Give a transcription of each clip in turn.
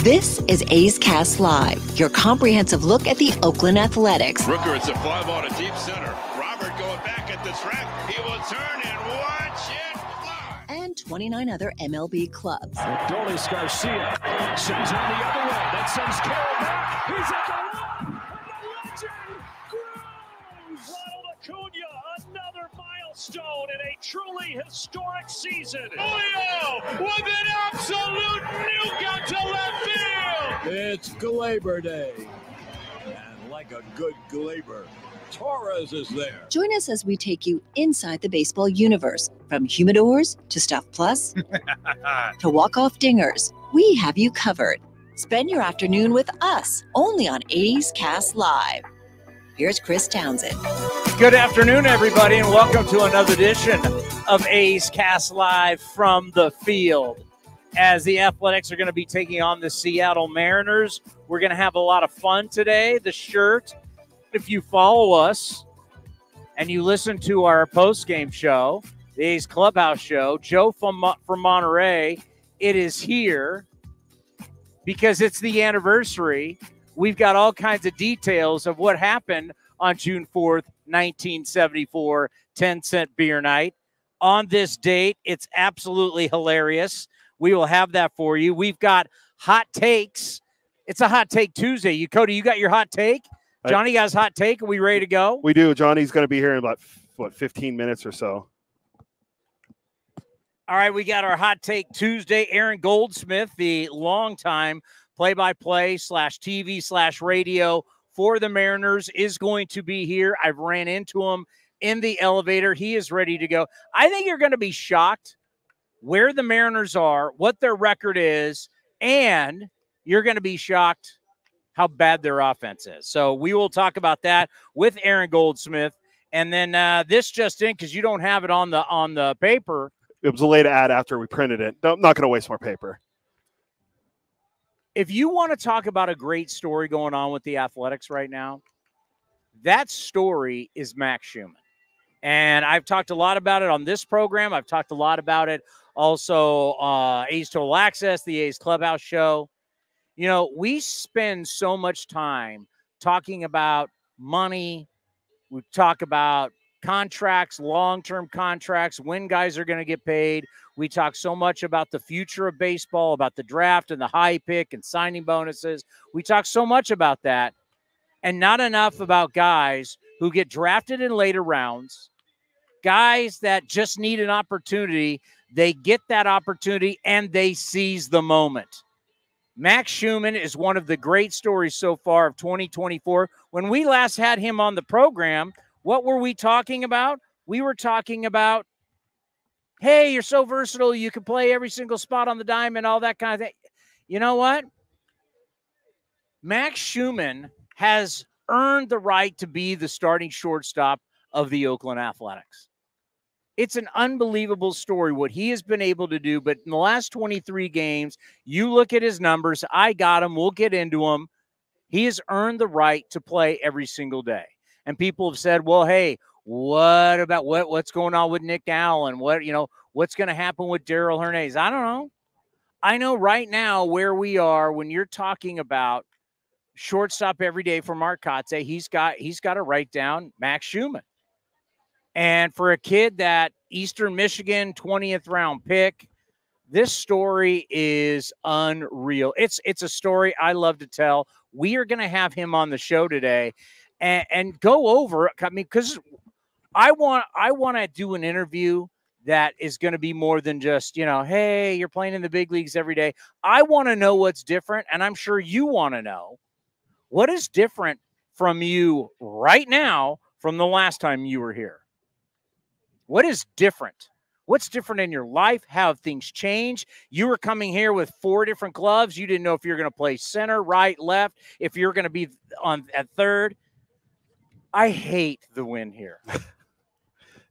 This is A's Cast Live, your comprehensive look at the Oakland Athletics. Rooker, it's a 5 on a deep center. Robert going back at the track. He will turn and watch it fly. And 29 other MLB clubs. Dolis Garcia sends on the other way. That sends Carroll back. He's at the wall. And the legend grows. Ronald Acuna, another milestone in a truly historic season. Julio with an absolute nuke out to left field. It's Glaber Day. And like a good Glaber, Torres is there. Join us as we take you inside the baseball universe. From humidors to Stuff Plus to walk-off dingers, we have you covered. Spend your afternoon with us, only on A's Cast Live. Here's Chris Townsend. Good afternoon, everybody, and welcome to another edition of A's Cast Live from the field. As the Athletics are going to be taking on the Seattle Mariners, we're going to have a lot of fun today. The shirt, if you follow us and you listen to our post-game show, the A's Clubhouse show, Joe from Monterey, it is here because it's the anniversary. We've got all kinds of details of what happened on June 4th, 1974, 10-cent beer night. On this date, it's absolutely hilarious. We will have that for you. We've got hot takes. It's a hot take Tuesday. Cody, you got your hot take? Johnny got his hot take. Are we ready to go? We do. Johnny's going to be here in about, 15 minutes or so. All right, we got our hot take Tuesday. Aaron Goldsmith, the longtime play-by-play / TV / radio for the Mariners, is going to be here. I've ran into him in the elevator. He is ready to go. I think you're going to be shocked where the Mariners are, what their record is, and you're going to be shocked how bad their offense is. So we will talk about that with Aaron Goldsmith. And then this just in, because you don't have it on the paper. It was a late ad after we printed it. I'm not going to waste more paper. If you want to talk about a great story going on with the Athletics right now, that story is Max Schuemann. And I've talked a lot about it on this program. I've talked a lot about it also A's Total Access, the A's Clubhouse show. You know, we spend so much time talking about money. We talk about contracts, long-term contracts, when guys are going to get paid. We talk so much about the future of baseball, about the draft and the high pick and signing bonuses. We talk so much about that and not enough about guys who get drafted in later rounds, guys that just need an opportunity. They get that opportunity and they seize the moment. Max Schuemann is one of the great stories so far of 2024. When we last had him on the program, what were we talking about? We were talking about, hey, you're so versatile. You can play every single spot on the diamond, all that kind of thing. You know what? Max Schuemann has earned the right to be the starting shortstop of the Oakland Athletics. It's an unbelievable story what he has been able to do, but in the last 23 games, you look at his numbers, I got him, we'll get into him. He has earned the right to play every single day. And people have said, well, hey, what about what's going on with Nick Allen? What's going to happen with Darryl Hernandez? I don't know. I know right now where we are when you're talking about shortstop every day for Mark Kotze, he's got to write down Max Schuemann. And for a kid that Eastern Michigan 20th round pick, this story is unreal. It's a story I love to tell. We are going to have him on the show today and go over. I mean, because I want to do an interview that is going to be more than just, hey, you're playing in the big leagues every day. I want to know what's different, and I'm sure you want to know what is different from you right now from the last time you were here. What is different? What's different in your life? How have things changed? You were coming here with 4 different gloves. You didn't know if you're going to play center, right, left, if you're going to be at third. I hate the win here.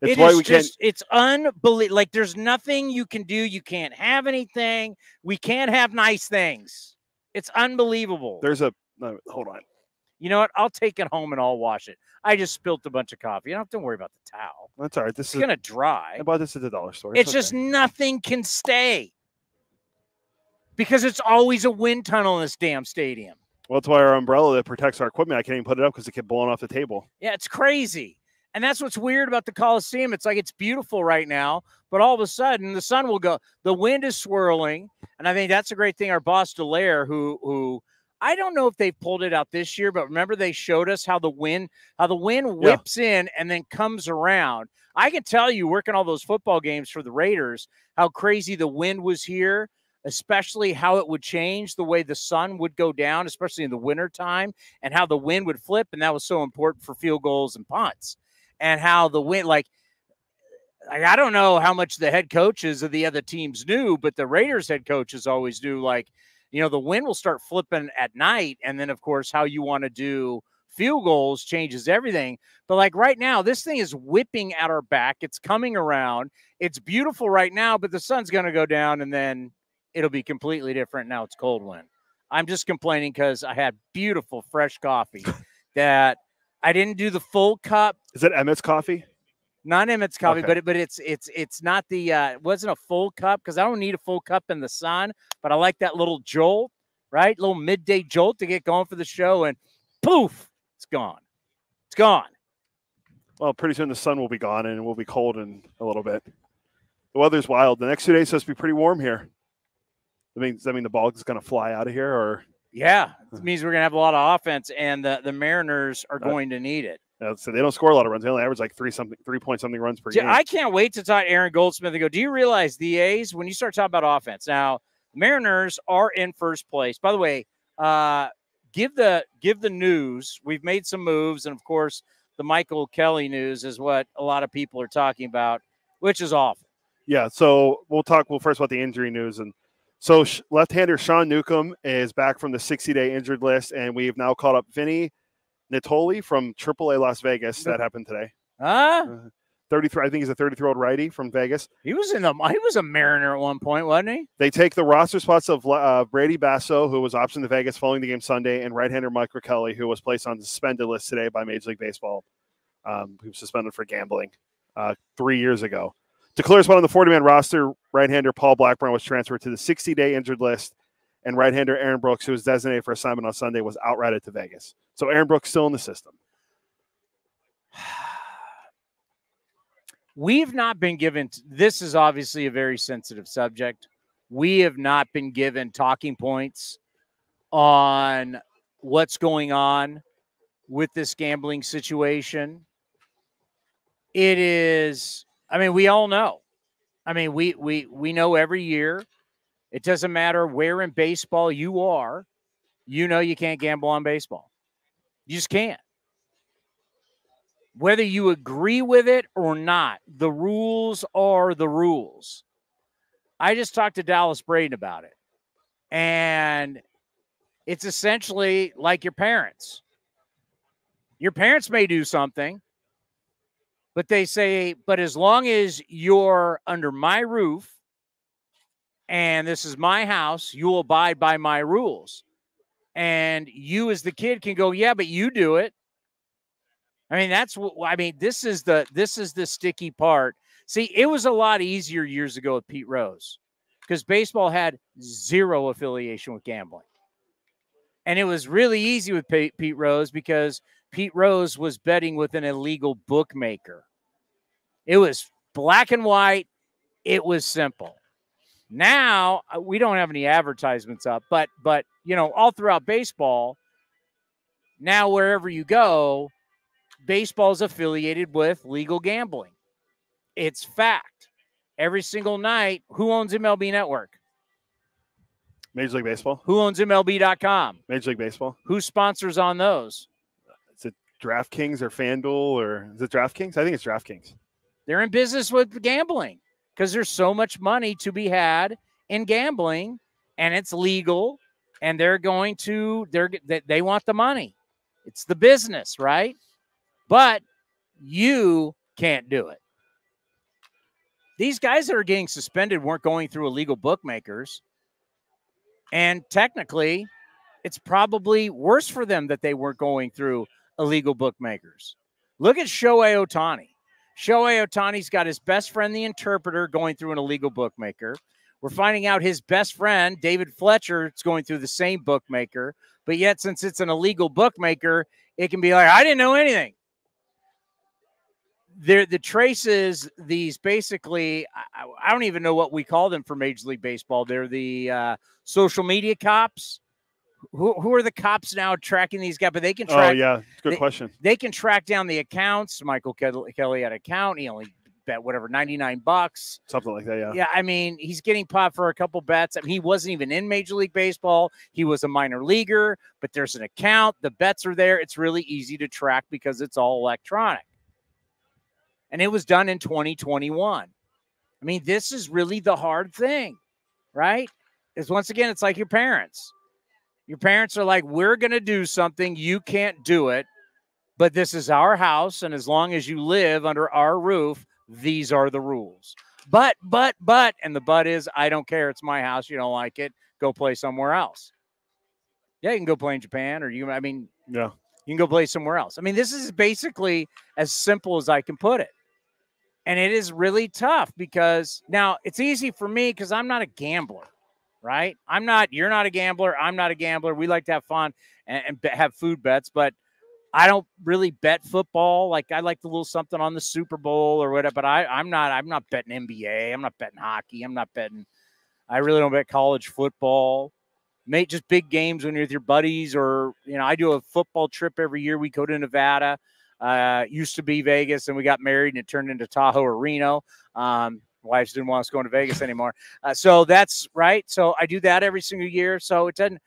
It's unbelievable. Like, there's nothing you can do. You can't have anything. We can't have nice things. It's unbelievable. Hold on. You know what? I'll take it home and I'll wash it. I just spilt a bunch of coffee. You don't have to worry about the towel. That's all right. It's going to dry. I bought this at the dollar store. It's just nothing can stay. because it's always a wind tunnel in this damn stadium. Well, that's why our umbrella that protects our equipment, I can't even put it up because it kept blowing off the table. Yeah, it's crazy. And that's what's weird about the Coliseum. It's like it's beautiful right now, but all of a sudden the sun will go. The wind is swirling, and I think that's a great thing. Our boss, Delaire, who I don't know if they've pulled it out this year, but remember they showed us how the wind whips in and then comes around. I can tell you, working all those football games for the Raiders, how crazy the wind was here, especially how it would change the way the sun would go down, especially in the wintertime, and how the wind would flip, and that was so important for field goals and punts. And how the wind, like I don't know how much the head coaches of the other teams knew, but the Raiders head coaches always knew, like, you know, the wind will start flipping at night. And then, of course, how you want to do field goals changes everything. But like right now, this thing is whipping at our back. It's coming around. It's beautiful right now, but the sun's going to go down and then it'll be completely different. Now it's cold wind. I'm just complaining because I had beautiful fresh coffee that I didn't do the full cup. Is it Emmett's coffee? Not Emmett's coffee, Okay. but it's not the it wasn't a full cup because I don't need a full cup in the sun, but I like that little jolt, right? Little midday jolt to get going for the show, and poof, it's gone. It's gone. Well, pretty soon the sun will be gone and it will be cold in a little bit. The weather's wild. The next 2 days supposed to be pretty warm here. Does that mean the ball is going to fly out of here, or? Yeah, it means we're going to have a lot of offense, and the Mariners are going to need it. So they don't score a lot of runs. They only average like 3-point-something runs per game. I can't wait to talk to Aaron Goldsmith and go, do you realize the A's, when you start talking about offense, now Mariners are in first place. By the way, give the news. We've made some moves, and of course, the Michael Kelly news is what a lot of people are talking about, which is awful. Yeah, so we'll talk first about the injury news. And so left-hander Sean Newcomb is back from the 60-day injured list, and we've now called up Vinny Natoli from AAA Las Vegas. That happened today. 33. I think he's a 33-year-old righty from Vegas. He was a Mariner at one point, wasn't he? They take the roster spots of Brady Basso, who was optioned to Vegas following the game Sunday, and right-hander Michael Kelly, who was placed on the suspended list today by Major League Baseball. He was suspended for gambling 3 years ago. To clear a spot on the 40-man roster, right-hander Paul Blackburn was transferred to the 60-day injured list, and right-hander Aaron Brooks, who was designated for assignment on Sunday, was outrighted to Vegas. So Aaron Brooks still in the system. We've not been given – this is obviously a very sensitive subject. We have not been given talking points on what's going on with this gambling situation. It is – I mean, we all know. I mean, we know every year. It doesn't matter where in baseball you are. You know you can't gamble on baseball. You just can't. Whether you agree with it or not, the rules are the rules. I just talked to Dallas Braden about it. And it's essentially like your parents. Your parents may do something, but they say, but as long as you're under my roof and this is my house, you'll abide by my rules. And you as the kid can go, yeah, but you do it. I mean, this is the sticky part. See, it was a lot easier years ago with Pete Rose because baseball had zero affiliation with gambling. And it was really easy with Pete Rose because Pete Rose was betting with an illegal bookmaker. It was black and white. It was simple. Now we don't have any advertisements up, but you know, all throughout baseball, now wherever you go, baseball is affiliated with legal gambling. It's fact. Every single night, who owns MLB Network? Major League Baseball. Who owns MLB.com? Major League Baseball. Who sponsors on those? Is it DraftKings or FanDuel, or is it DraftKings? I think it's DraftKings. They're in business with gambling because there's so much money to be had in gambling, and it's legal, and they want the money. It's the business, right? But you can't do it. These guys that are getting suspended weren't going through illegal bookmakers. And technically, it's probably worse for them that they weren't going through illegal bookmakers. Look at Shohei Ohtani. Shohei Ohtani's got his best friend, the interpreter, going through an illegal bookmaker. We're finding out his best friend, David Fletcher, is going through the same bookmaker. But yet, since it's an illegal bookmaker, it can be like, I didn't know anything. The traces, these basically, I don't even know what we call them for Major League Baseball. They're the social media cops. Who are the cops now tracking these guys? But they can track. Oh, yeah. Good question. They can track down the accounts. Michael Kelly had an account. He only bet whatever, $99. Something like that, yeah. Yeah, I mean, he's getting popped for a couple bets. I mean, he wasn't even in Major League Baseball. He was a minor leaguer, but there's an account. The bets are there. It's really easy to track because it's all electronic. And it was done in 2021. I mean, this is really the hard thing, right? Is once again, it's like your parents. Your parents are like, we're going to do something. You can't do it, but this is our house. And as long as you live under our roof, these are the rules. But, and the but is, I don't care. It's my house. You don't like it. Go play somewhere else. Yeah, you can go play in Japan yeah. You can go play somewhere else. I mean, this is basically as simple as I can put it. And it is really tough because now it's easy for me because I'm not a gambler, right? You're not a gambler. I'm not a gambler. We like to have fun and have food bets, but I don't really bet football. Like I like the little something on the Super Bowl or whatever, but I'm not betting NBA. I'm not betting hockey. I really don't bet college football. Just big games when you're with your buddies or, I do a football trip every year. We go to Nevada. Used to be Vegas, and we got married, and it turned into Tahoe or Reno. Wives didn't want us going to Vegas anymore. So that's right. So I do that every single year. So it doesn't.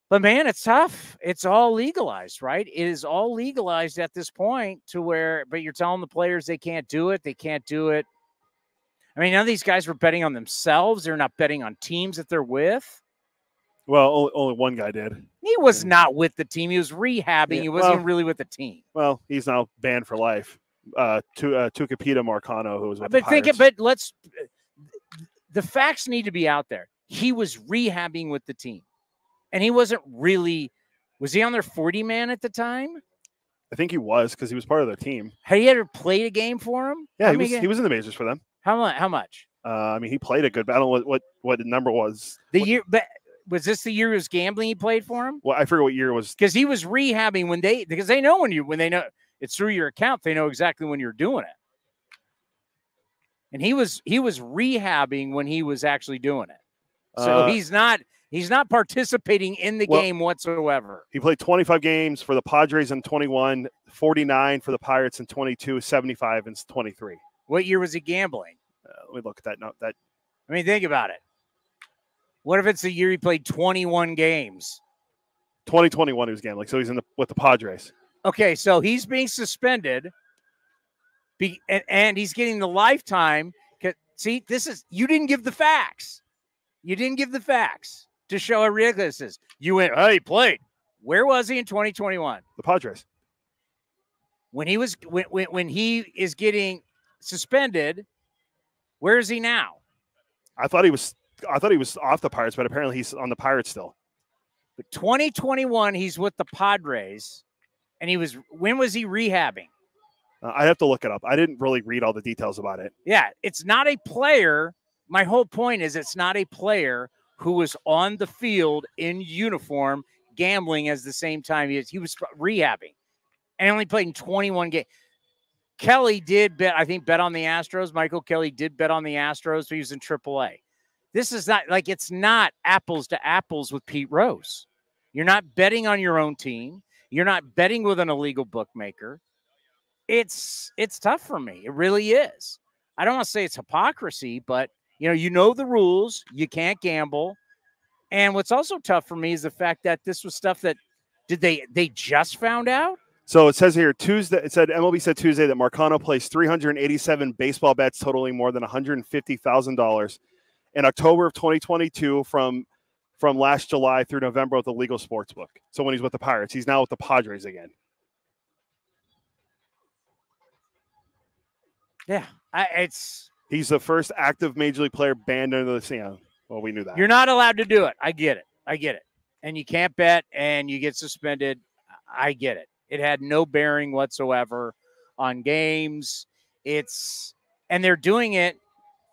But man, it's tough. It's all legalized, right? It is all legalized at this point to where. But you're telling the players they can't do it. They can't do it. I mean, none of these guys were betting on themselves. They're not betting on teams that they're with. Well, only one guy did. He was not with the team. He was rehabbing. He wasn't even really with the team. Well, he's now banned for life. Tucapita Marcano, who was with the Pirates. The facts need to be out there. He was rehabbing with the team. And he wasn't really – was he on their 40-man at the time? I think he was because he was part of their team. Had he ever played a game for him? Yeah, he was in the majors for them. How much? I mean, he played a good – I don't know what the number was. Was this the year he was gambling he played for him? Well, I forget what year it was. Because he was rehabbing because they know when they know it's through your account, they know exactly when you're doing it. And he was rehabbing when he was actually doing it. So he's not participating in the game whatsoever. He played 25 games for the Padres in 21, 49 for the Pirates in 22, 75 in 23. What year was he gambling? Let me look at that. I mean, think about it. What if it's the year he played 21 games? 2021 he was gambling, so he's with the Padres. Okay, so he's being suspended, and he's getting the lifetime. See, you didn't give the facts. You didn't give the facts to show how ridiculous this is. You went, oh, he played. Where was he in 2021? The Padres. When he is getting suspended, where is he now? I thought he was off the Pirates, but apparently he's on the Pirates still. But 2021, he's with the Padres, and when was he rehabbing? I have to look it up. I didn't really read all the details about it. Yeah, it's not a player. My whole point is it's not a player who was on the field in uniform gambling at the same time he was rehabbing, and only played in 21 games. Kelly did bet on the Astros. Michael Kelly did bet on the Astros, so he was in AAA. This is it's not apples to apples with Pete Rose. You're not betting on your own team. You're not betting with an illegal bookmaker. It's tough for me. It really is. I don't want to say it's hypocrisy, but you know the rules. You can't gamble. And what's also tough for me is the fact that this was stuff that they just found out. So it says here Tuesday. It said MLB said Tuesday that Marcano placed 387 baseball bets totaling more than $150,000 in October of 2022 from last July through November with the legal sports book. So when he's with the Pirates, he's now with the Padres again. Yeah, he's the first active major league player banned under the well, we knew that. You're not allowed to do it. I get it. And you can't bet and you get suspended. I get it. It had no bearing whatsoever on games. And they're doing it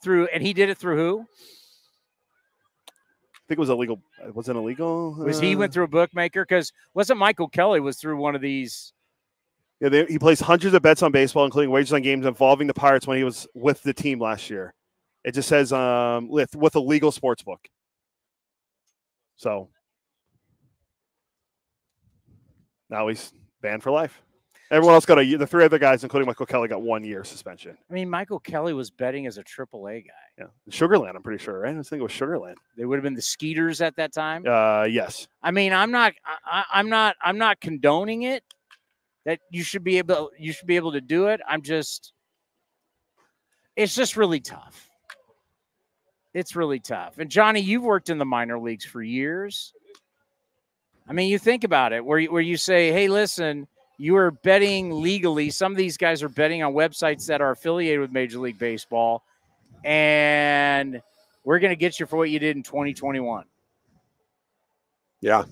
through, and he did it through who? think it was illegal. Was it illegal? Was he went through a bookmaker? Because wasn't Michael Kelly was through one of these? Yeah, he placed hundreds of bets on baseball, including wagers on games involving the Pirates when he was with the team last year. It just says with a legal sports book. So now he's banned for life. Everyone else got a year. The 3 other guys, including Michael Kelly, got 1 year suspension. I mean, Michael Kelly was betting as a AAA guy. Yeah, Sugarland, I'm pretty sure, right? I was thinking it was Sugarland. They would have been the Skeeters at that time. Yes. I mean, I'm not condoning it. That you should be able to do it. It's just really tough. It's really tough. And Johnny, you've worked in the minor leagues for years. I mean, you think about it, where you say, hey, listen, you are betting legally. Some of these guys are betting on websites that are affiliated with Major League Baseball, and we're going to get you for what you did in 2021. Yeah.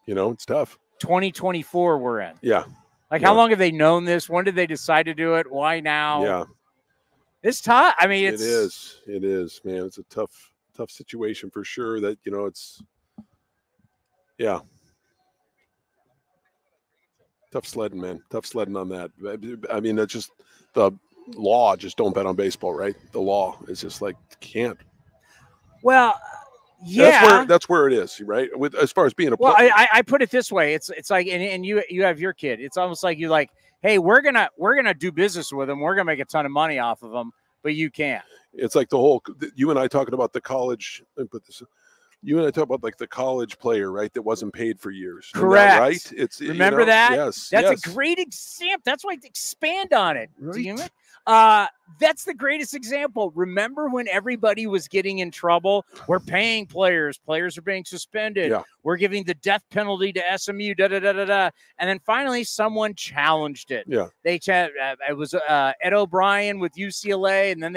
It's tough. 2024 we're in. Yeah. Like, how long have they known this? When did they decide to do it? Why now? Yeah. It's tough. I mean, it is, man. It's a tough situation for sure that, it's, yeah. Tough sledding, man. Tough sledding on that. I mean, that's just the law. Just don't bet on baseball, right? The law is just like, can't. Well, yeah. That's where it is, right? With as far as being a well, I put it this way. It's like, and you have your kid. It's almost like you're like, hey, we're gonna do business with them. We're gonna make a ton of money off of them, but you can't. It's like the whole you and I talking about the college. Let me put this. You and I talk about like the college player, right? That wasn't paid for years. Correct. Right? It's remember that? Yes. That's a great example. That's why I expand on it. Right. That's the greatest example. Remember when everybody was getting in trouble? We're paying players. Players are being suspended. Yeah. We're giving the death penalty to SMU. And then finally, someone challenged it. Yeah. It was Ed O'Brien with UCLA, and then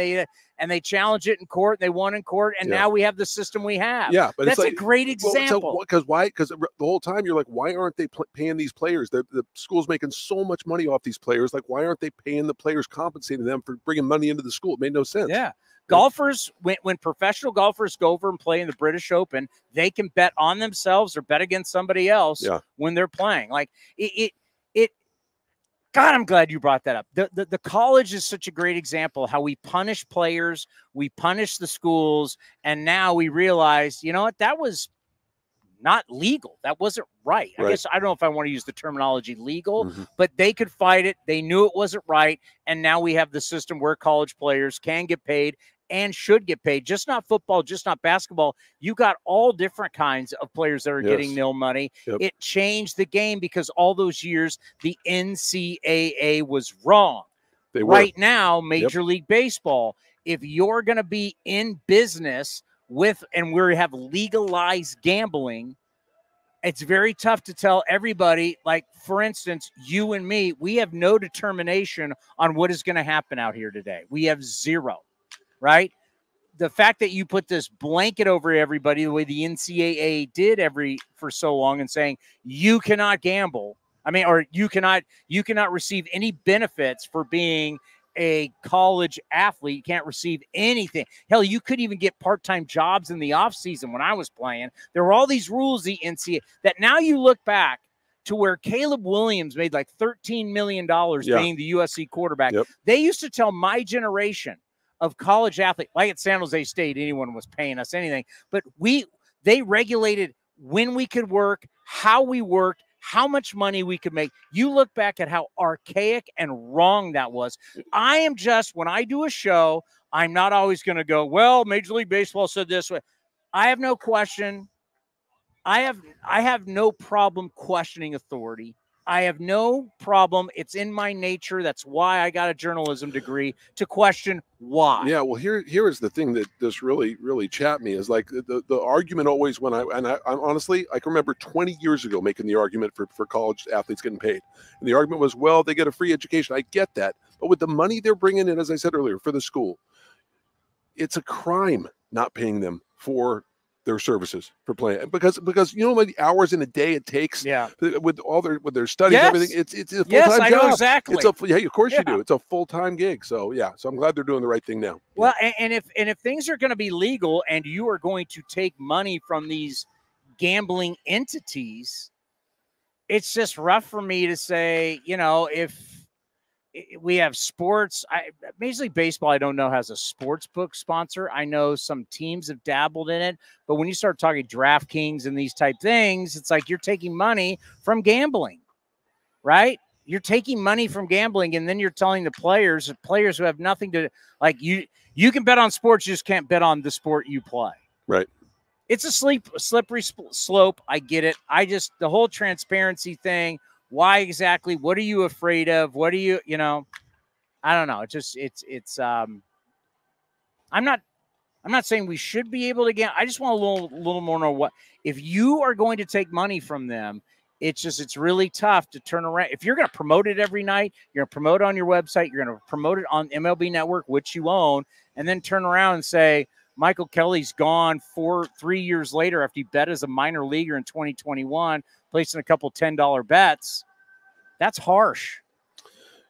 they challenged it in court. They won in court, and now we have the system we have. Yeah, but that's it's like, a great example. Because why? Because the whole time you're like, why aren't they paying these players? The school's making so much money off these players. Like, why aren't they paying the players, compensating them for bringing money into the school? It made no sense. Yeah. Golfers, when professional golfers go over and play in the British Open, they can bet on themselves or bet against somebody else when they're playing. Like it. God, I'm glad you brought that up. The college is such a great example how we punish players, we punish the schools, and now we realize, you know what, that was not legal. That wasn't right. I guess I don't know if I want to use the terminology legal, but they could fight it. They knew it wasn't right, and now we have the system where college players can get paid and should get paid. Just not football, just not basketball. You got all different kinds of players that are getting nil money. Yep. It changed the game because all those years the NCAA was wrong. They were. Right now, Major League Baseball, if you're going to be in business with, and we have legalized gambling, it's very tough to tell everybody, like, for instance, you and me, we have no determination on what is going to happen out here today. We have zero. Right? The fact that you put this blanket over everybody the way the NCAA did for so long and saying you cannot gamble. I mean, or you cannot receive any benefits for being a college athlete. You can't receive anything. Hell, you couldn't even get part-time jobs in the off season when I was playing. There were all these rules, the NCAA, that now you look back to where Caleb Williams made like $13 million being the USC quarterback. Yep. They used to tell my generation of college athlete, like at San Jose State, anyone was paying us anything, but they regulated when we could work, how we worked, how much money we could make. You look back at how archaic and wrong that was. I am just, when I do a show, I'm not always going to go, well, Major League Baseball said this way. I have no question. I have no problem questioning authority. I have no problem. It's in my nature. That's why I got a journalism degree, to question why. Yeah, well, here is the thing that just really, really chapped me is like the argument always when I'm honestly, I can remember 20 years ago making the argument for college athletes getting paid. And the argument was, well, they get a free education. I get that. But with the money they're bringing in, as I said earlier, for the school, it's a crime not paying them for their services for playing because you know how many hours in a day it takes with all their studies and everything. It's a full-time job. Know exactly. Of course you do. It's a full-time gig. So so I'm glad they're doing the right thing now. Well, and if things are going to be legal and you are going to take money from these gambling entities, it's just rough for me to say, you know, if we have sports, Major League Baseball, I don't know, has a sports book sponsor. I know some teams have dabbled in it, but when you start talking DraftKings and these type things, it's like you're taking money from gambling, right? You're taking money from gambling, and then you're telling the players who have nothing to, like, you can bet on sports, you just can't bet on the sport you play. Right. It's a slippery slope. I get it. The whole transparency thing. Why exactly? What are you afraid of? What do you, I don't know. I'm not saying we should be able to get, I just want a little more know what, if you are going to take money from them, it's really tough to turn around. If you're going to promote it every night, you're going to promote it on your website, you're going to promote it on MLB Network, which you own, and then turn around and say, Michael Kelly's gone 3 years later after he bet as a minor leaguer in 2021, placing a couple $10 bets. That's harsh.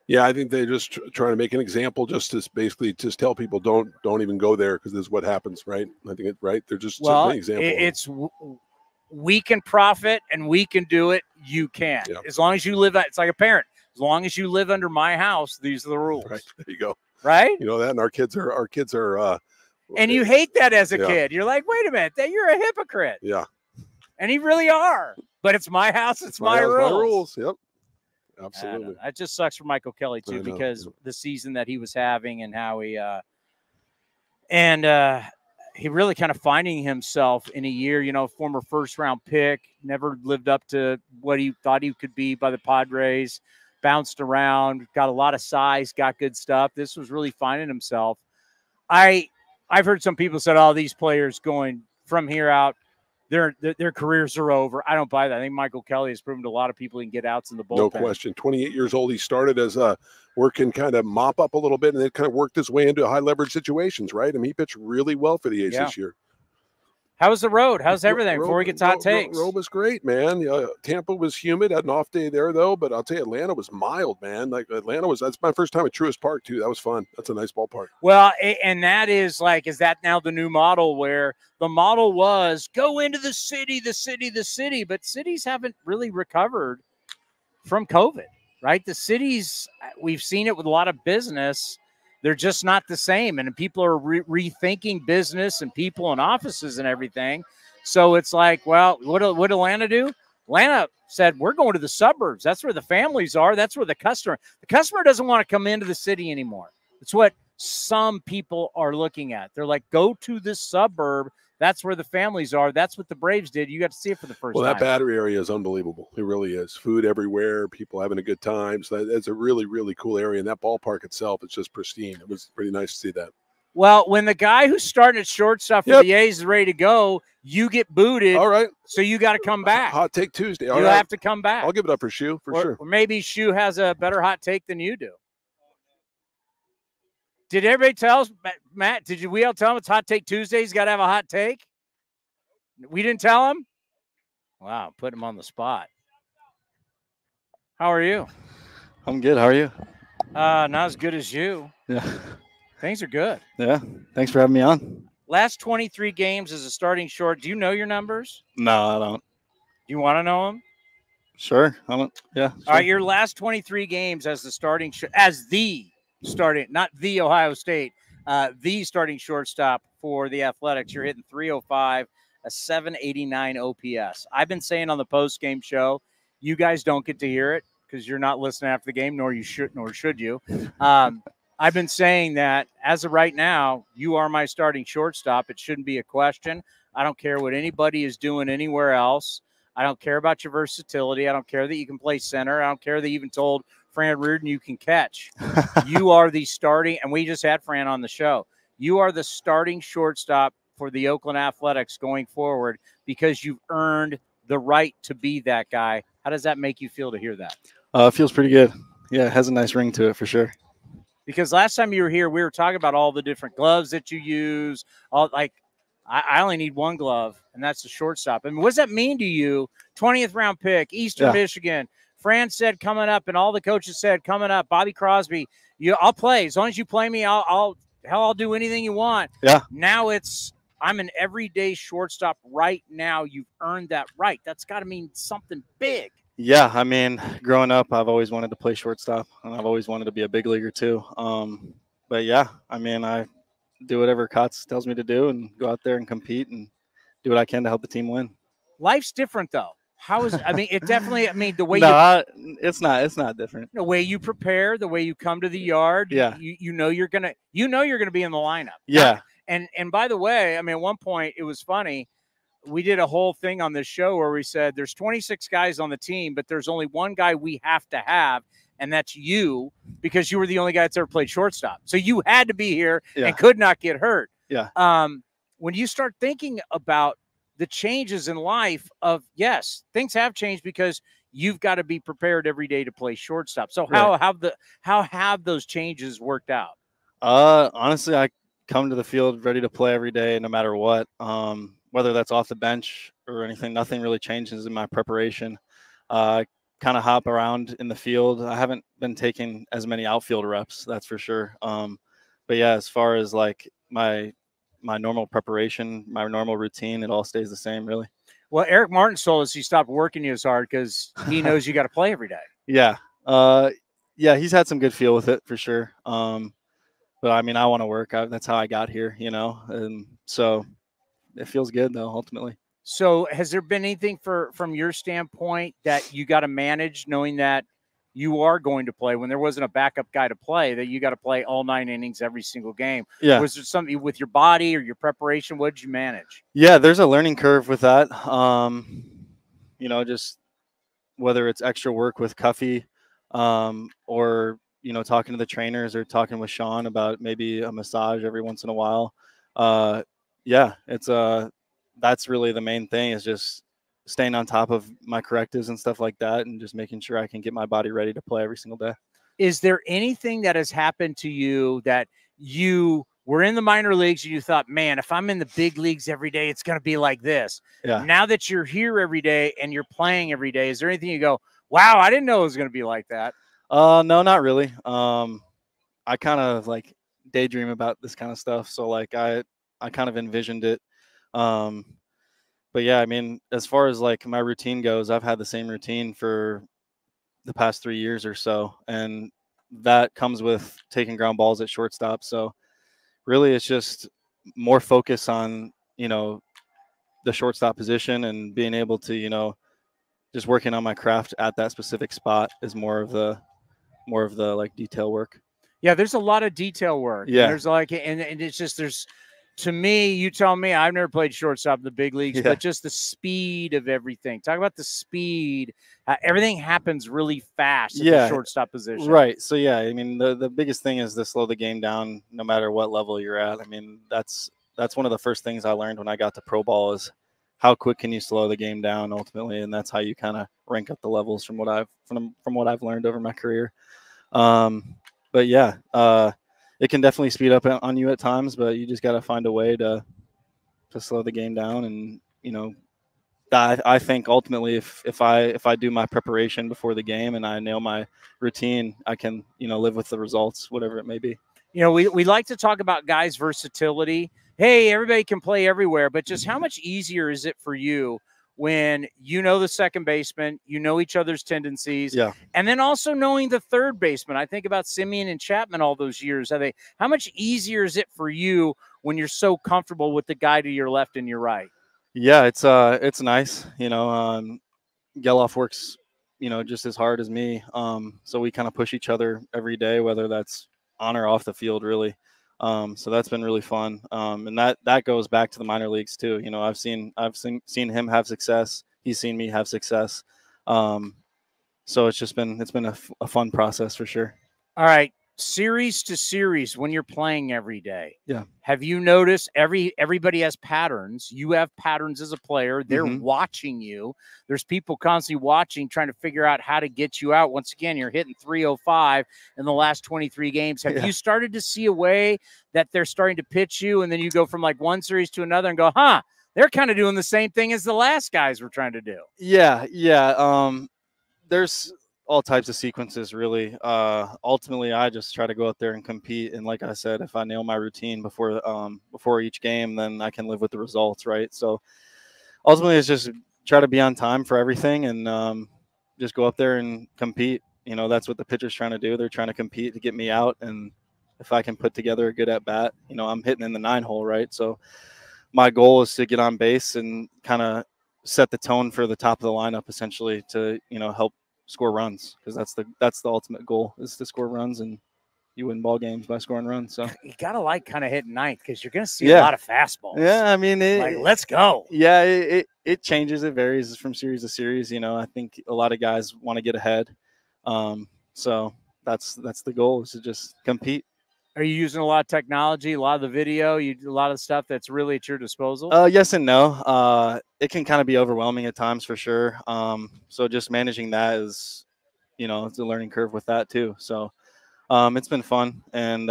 Yeah, I think they're just trying to make an example, just to basically just tell people don't even go there because this is what happens, right? I think it's right. They're just an example. We can profit and we can do it. You can, as long as you live. It's like a parent. As long as you live under my house, these are the rules. Right. There you go. Right. You know that, and our kids are. And you hate that as a kid. You're like, wait a minute, you're a hypocrite. Yeah. And you really are. But it's my house. It's my rules. My rules. Yep. Absolutely. That just sucks for Michael Kelly too, because the season that he was having and how he really kind of finding himself in a year, former first-round pick, never lived up to what he thought he could be by the Padres, bounced around, got a lot of size, got good stuff. This was really finding himself. I've heard some people said, oh, these players going from here out, their careers are over. I don't buy that. I think Michael Kelly has proven to a lot of people he can get outs in the bullpen. No question. 28 years old. He started as working kind of mop up a little bit and then kind of worked his way into high leverage situations, right? I mean, he pitched really well for the A's this year. How was the road? How's everything before we get to hot takes? Road was great, man. Tampa was humid. Had an off day there, though. But I'll tell you, Atlanta was mild, man. That's my first time at Truist Park, too. That was fun. That's a nice ballpark. Well, and that is is that now the new model where the model was go into the city, but cities haven't really recovered from COVID, right? The cities, we've seen it with a lot of business. They're just not the same. And people are rethinking business and people and offices and everything. So it's like, well, what did Atlanta do? Atlanta said, we're going to the suburbs. That's where the families are. That's where the customer doesn't want to come into the city anymore. It's what some people are looking at. They're like, go to this suburb. That's where the families are. That's what the Braves did. You got to see it for the first time. Well, that Battery area is unbelievable. It really is. Food everywhere, people having a good time. So that's a really, really cool area. And that ballpark itself is just pristine. It was pretty nice to see that. Well, when the guy who's starting at shortstop for the A's is ready to go, you get booted. All right. So you got to come back. Hot take Tuesday. You have to come back. I'll give it up for Schu, for sure. Or maybe Schu has a better hot take than you do. Did everybody tell us, Matt, we all tell him it's Hot Take Tuesday? He's got to have a hot take? We didn't tell him? Wow, put him on the spot. How are you? I'm good. How are you? Not as good as you. Yeah. Things are good. Yeah. Thanks for having me on. Last 23 games as a starting short. Do you know your numbers? No, I don't. Do you want to know them? Sure. I don't. Yeah. Sure. All right, your last 23 games as the starting not the Ohio State, the starting shortstop for the Athletics. You're hitting 305, a 789 OPS. I've been saying on the post-game show, you guys don't get to hear it because you're not listening after the game, nor should you. I've been saying that as of right now, you are my starting shortstop. It shouldn't be a question. I don't care what anybody is doing anywhere else. I don't care about your versatility. I don't care that you can play center. I don't care that you even told Fran Reardon you can catch. You are the starting, and we just had Fran on the show. You are the starting shortstop for the Oakland Athletics going forward because you've earned the right to be that guy. How does that make you feel to hear that? It feels pretty good. Yeah, it has a nice ring to it for sure. Because last time you were here, we were talking about all the different gloves that you use, all like I only need one glove, and that's the shortstop. I mean, what does that mean to you? 20th round pick, Eastern Michigan. Fran said coming up, and all the coaches said coming up. Bobby Crosby, I'll play as long as you play me. I'll do anything you want. Yeah. Now I'm an everyday shortstop right now. You've earned that right. That's got to mean something big. Yeah, I mean, growing up, I've always wanted to play shortstop, and I've always wanted to be a big leaguer too. But yeah, I mean, I do whatever Kotz tells me to do and go out there and compete and do what I can to help the team win. Life's different though. It definitely, the way it's not different. The way you prepare, the way you come to the yard, yeah. You know you're gonna be in the lineup. Yeah. And by the way, at one point it was funny. We did a whole thing on this show where we said there's 26 guys on the team, but there's only one guy we have to have, and that's you, because you were the only guy that's ever played shortstop. So you had to be here and could not get hurt. Yeah. When you start thinking about the changes in life of, yes, things have changed because you've got to be prepared every day to play shortstop. So how have those changes worked out? Honestly, I come to the field ready to play every day, no matter what. Whether that's off the bench or anything, nothing really changes in my preparation. Kind of hop around in the field. I haven't been taking as many outfield reps, that's for sure. But yeah, as far as like my normal preparation, my normal routine, it all stays the same, really. Well, Eric Martin told us he stopped working you as hard because he knows you got to play every day. Yeah. Yeah, he's had some good feel with it for sure. But I mean, I want to work. That's how I got here, and so it feels good though, ultimately. So has there been anything from your standpoint that you got to manage, knowing that you are going to play when there wasn't a backup guy to play, that you got to play all 9 innings every single game? Yeah. Was there something with your body or your preparation? What did you manage? Yeah, there's a learning curve with that. Just whether it's extra work with Cuffy, or, talking to the trainers or talking with Sean about maybe a massage every once in a while. That's really the main thing, is just staying on top of my correctives and stuff like that, and just making sure I can get my body ready to play every single day. Is there anything that has happened to you that you were in the minor leagues and you thought, man, if I'm in the big leagues every day, it's going to be like this? Yeah. Now that you're here every day and you're playing every day, is there anything you go, wow, I didn't know it was going to be like that? No, not really. I kind of like daydream about this kind of stuff. So like I kind of envisioned it. But yeah, I mean, as far as like my routine goes, I've had the same routine for the past 3 years or so, and that comes with taking ground balls at shortstop. So really it's just more focus on, the shortstop position, and being able to, just working on my craft at that specific spot is more of the like detail work. Yeah, there's a lot of detail work. Yeah. And there's like, and it's just, to me, you tell me, I've never played shortstop in the big leagues, but just the speed of everything. Talk about the speed. Everything happens really fast at the shortstop position. Right. So, yeah, I mean, the biggest thing is to slow the game down no matter what level you're at. I mean, that's one of the first things I learned when I got to pro ball, is how quick can you slow the game down ultimately, and that's how you kind of rank up the levels from what I've learned over my career. But yeah, it can definitely speed up on you at times, but you just got to find a way to slow the game down. And, I think ultimately if I do my preparation before the game and I nail my routine, I can, live with the results, whatever it may be. We like to talk about guys' versatility. Hey, everybody can play everywhere, but just how much easier is it for you when the second baseman, each other's tendencies, and then also knowing the third baseman? I think about Simeon and Chapman all those years. How much easier is it for you when you're so comfortable with the guy to your left and your right? Yeah, it's nice. Geloff works, just as hard as me. So we kind of push each other every day, whether that's on or off the field, really. So that's been really fun. And that goes back to the minor leagues too. I've seen him have success. He's seen me have success. So it's been a fun process for sure. All right. series to series when you're playing every day. Yeah. Have you noticed everybody has patterns? You have patterns as a player. They're watching you. There's people constantly watching, trying to figure out how to get you out. Once again, you're hitting 305 in the last 23 games. Have you started to see a way that they're starting to pitch you, and then you go from like one series to another and go, they're kind of doing the same thing as the last guys were trying to do? Yeah. There's all types of sequences, really. Ultimately, I just try to go out there and compete. And like I said, if I nail my routine before each game, then I can live with the results, right? So ultimately, it's just try to be on time for everything and just go up there and compete. You know, that's what the pitcher's trying to do. They're trying to compete to get me out. And if I can put together a good at-bat, you know, I'm hitting in the 9-hole, right? So my goal is to get on base and kind of set the tone for the top of the lineup, essentially, to, you know, help score runs, because that's the ultimate goal, is to score runs, and you win ball games by scoring runs. So you gotta like kind of hitting ninth, because you're gonna see a lot of fastballs. Yeah, I mean, let's go. Yeah, it changes. It varies from series to series. You know, I think a lot of guys want to get ahead, so that's the goal, is to just compete. Are you using a lot of technology, a lot of the video, a lot of stuff that's really at your disposal? Yes and no. It can kind of be overwhelming at times, for sure. So just managing that is, you know, it's a learning curve with that too. So it's been fun, and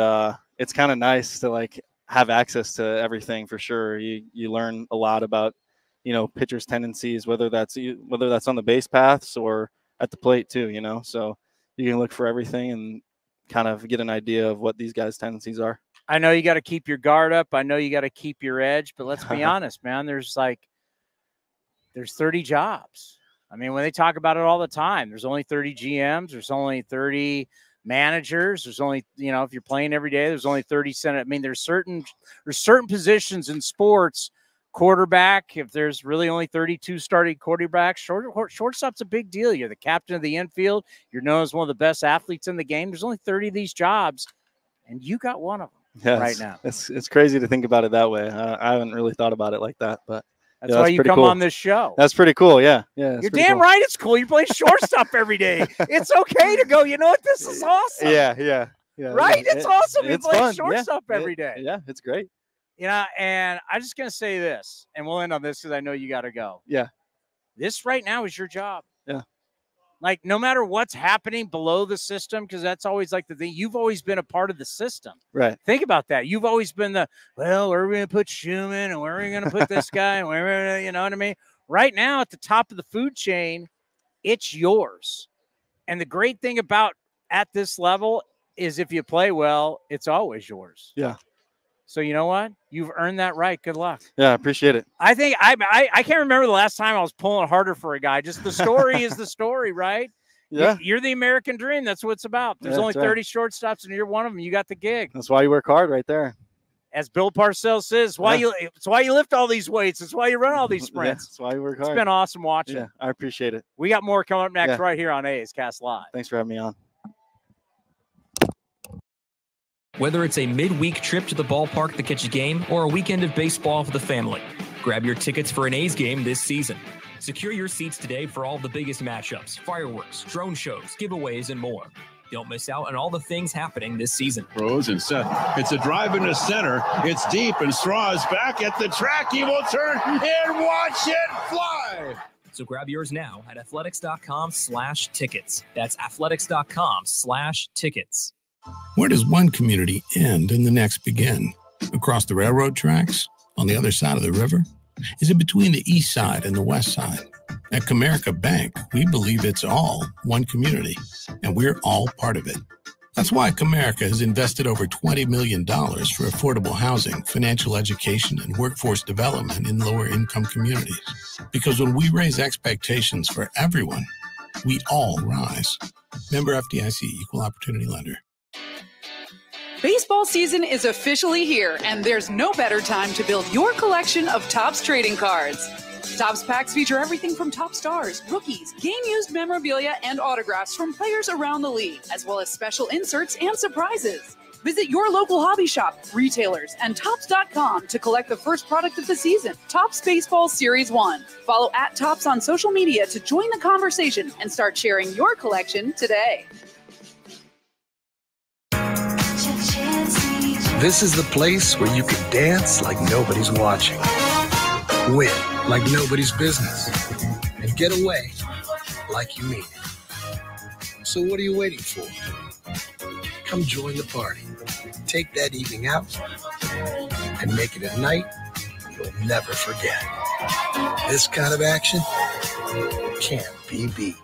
it's kind of nice to like have access to everything, for sure. You learn a lot about, you know, pitchers' tendencies, whether that's on the base paths or at the plate too, you know. So you can look for everything and kind of get an idea of what these guys' tendencies are. I know you got to keep your guard up. I know you got to keep your edge, but let's be honest, man, there's 30 jobs. I mean, when they talk about it all the time, there's only 30 GMs, there's only 30 managers, there's only, you know, if you're playing every day, there's only 30 Senate. I mean, there's certain positions in sports. Quarterback, if there's really only 32 starting quarterbacks, shortstop's a big deal. You're the captain of the infield. You're known as one of the best athletes in the game. There's only 30 of these jobs, and you got one of them right now. It's crazy to think about it that way. I haven't really thought about it like that, but that's why you come on this show. That's pretty cool. Yeah. You're damn right. It's cool. You play shortstop every day. It's okay to go, you know what? This is awesome. Yeah. Right? It's awesome. You play fun. shortstop every day. Yeah, it's great. You know, and I'm just going to say this, and we'll end on this because I know you got to go. Yeah. This right now is your job. Yeah. Like, no matter what's happening below the system, because that's always like the thing, you've always been a part of the system. Right. Think about that. You've always been where are we going to put Schuemann, and where are we going to put this guy, and where, you know what I mean? Right now, at the top of the food chain, it's yours. And the great thing about at this level is if you play well, it's always yours. Yeah. So you know what? You've earned that right. Good luck. Yeah, I appreciate it. I think I can't remember the last time I was pulling harder for a guy. Just the story is the story, right? Yeah. You're the American dream. That's what it's about. There's only 30 shortstops, and you're one of them. You got the gig. That's why you work hard right there. As Bill Parcells says, it's why you lift all these weights. It's why you run all these sprints. That's why you work hard. It's been awesome watching. Yeah, I appreciate it. We got more coming up next right here on A's Cast Live. Thanks for having me on. Whether it's a midweek trip to the ballpark to catch a game or a weekend of baseball for the family, grab your tickets for an A's game this season. Secure your seats today for all the biggest matchups, fireworks, drone shows, giveaways, and more. Don't miss out on all the things happening this season. Rose and Seth. It's a drive into center. It's deep, and Straw is back at the track. He will turn and watch it fly. So grab yours now at athletics.com/tickets. That's athletics.com/tickets. Where does one community end and the next begin? Across the railroad tracks? On the other side of the river? Is it between the east side and the west side? At Comerica Bank, we believe it's all one community, and we're all part of it. That's why Comerica has invested over $20 million for affordable housing, financial education, and workforce development in lower-income communities. Because when we raise expectations for everyone, we all rise. Member FDIC, Equal Opportunity Lender. Baseball season is officially here, and there's no better time to build your collection of Topps trading cards. Topps packs feature everything from top stars, rookies, game-used memorabilia, and autographs from players around the league, as well as special inserts and surprises. Visit your local hobby shop, retailers, and Topps.com to collect the first product of the season, Topps Baseball Series 1. Follow @Topps on social media to join the conversation and start sharing your collection today. This is the place where you can dance like nobody's watching, win like nobody's business, and get away like you mean it. So what are you waiting for? Come join the party. Take that evening out and make it a night you'll never forget. This kind of action can't be beat.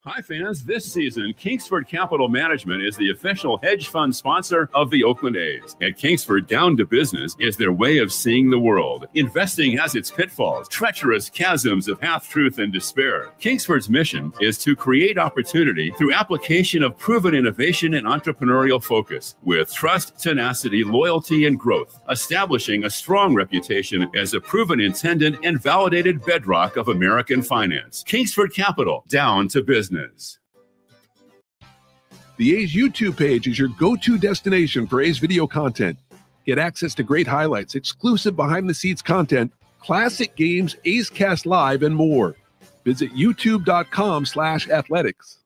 Hi, fans. This season, Kingsford Capital Management is the official hedge fund sponsor of the Oakland A's. At Kingsford, down to business is their way of seeing the world. Investing has its pitfalls, treacherous chasms of half-truth and despair. Kingsford's mission is to create opportunity through application of proven innovation and entrepreneurial focus with trust, tenacity, loyalty, and growth, establishing a strong reputation as a proven intendant and validated bedrock of American finance. Kingsford Capital, down to business. The A's YouTube page is your go-to destination for A's video content. Get access to great highlights, exclusive behind-the-scenes content, classic games, A's Cast Live, and more. Visit youtube.com/athletics.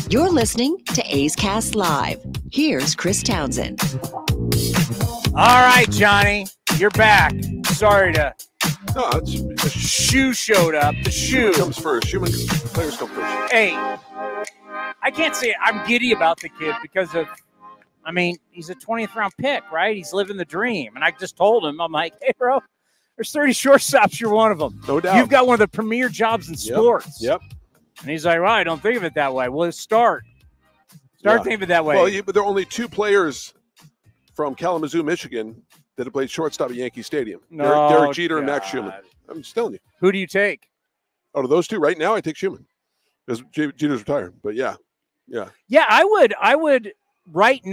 You're listening to A's Cast Live. Here's Chris Townsend. All right, Johnny, you're back. Sorry to... No, it's the shoe showed up. The shoe comes first. Schuemann players come first. Hey, I can't say it. I'm giddy about the kid because of, I mean, he's a 20th round pick, right? He's living the dream. And I just told him, I'm like, hey, bro, there's 30 shortstops. You're one of them. No doubt. You've got one of the premier jobs in sports. Yep. And he's like, well, I don't think of it that way. Well, start thinking of it that way. Well, but there are only two players from Kalamazoo, Michigan, that have played shortstop at Yankee Stadium. No, Derek Jeter and Max Schuemann. I'm just telling you. Who do you take? Out of those two, right now, I take Schuemann because Jeter's retired. But yeah. I would right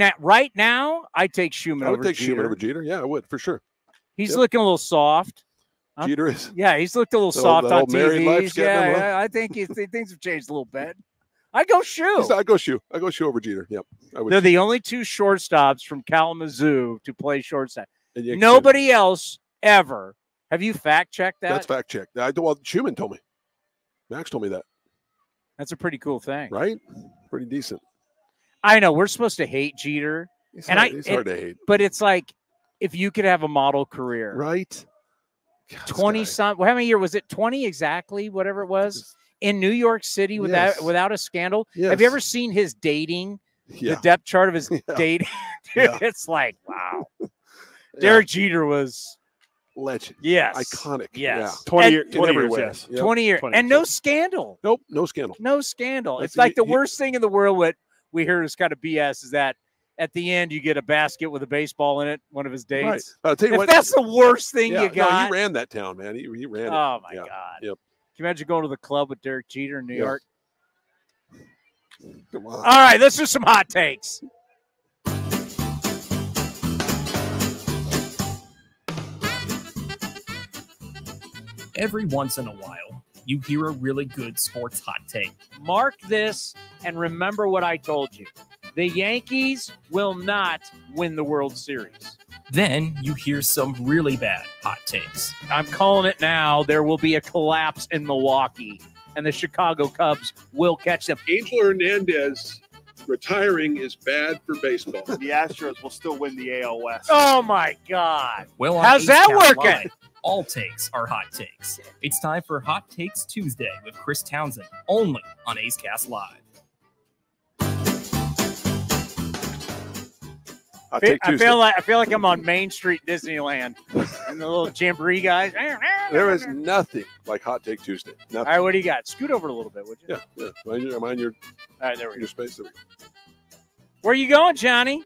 now. I take Schuemann. I would over take Jeter. Schuemann over Jeter. Yeah, I would for sure. He's looking a little soft. Jeter is. Yeah, he's looked a little soft on TV. Yeah, I think things have changed a little bit. I'd go Schu. I go Schu. I go Schu over Jeter. Yep. They're the only two shortstops from Kalamazoo to play shortstop. Nobody else ever. Have you fact-checked that? That's fact-checked. Well, Schuemann told me. Max told me that. That's a pretty cool thing. Right? Pretty decent. I know. We're supposed to hate Jeter. It's hard to hate. But it's like, if you could have a model career. Right. 20-some. Well, how many years? Was it 20 exactly? Whatever it was? In New York City without a scandal? Yes. Have you ever seen his dating? The depth chart of his dating? Dude, it's like, wow. Derek Jeter was legend. Yes. Iconic. Yes. 20 years, yes. Yep. 20 years. And no scandal. Nope. No scandal. No scandal. It's like the worst thing in the world. What we hear is kind of BS is that at the end you get a basket with a baseball in it, one of his dates. Right. I'll tell you what, that's the worst thing you got. No, he ran that town, man. He ran it. Oh, my God. Yep. Can you imagine going to the club with Derek Jeter in New York? Come on. All right, let's do some hot takes. Every once in a while, you hear a really good sports hot take. Mark this and remember what I told you. The Yankees will not win the World Series. Then you hear some really bad hot takes. I'm calling it now. There will be a collapse in Milwaukee, and the Chicago Cubs will catch them. Angel Hernandez retiring is bad for baseball. The Astros will still win the AL West. Oh, my God. Well, how's that working? Live, all takes are hot takes. It's time for Hot Takes Tuesday with Chris Townsend, only on A's Cast Live. I feel like I'm on Main Street Disneyland and the little jamboree guys. There is nothing like Hot Take Tuesday. Nothing. All right, what do you got? Scoot over a little bit, would you? Yeah. Mind your. All right, there we go. Your space. There we go. Where are you going, Johnny?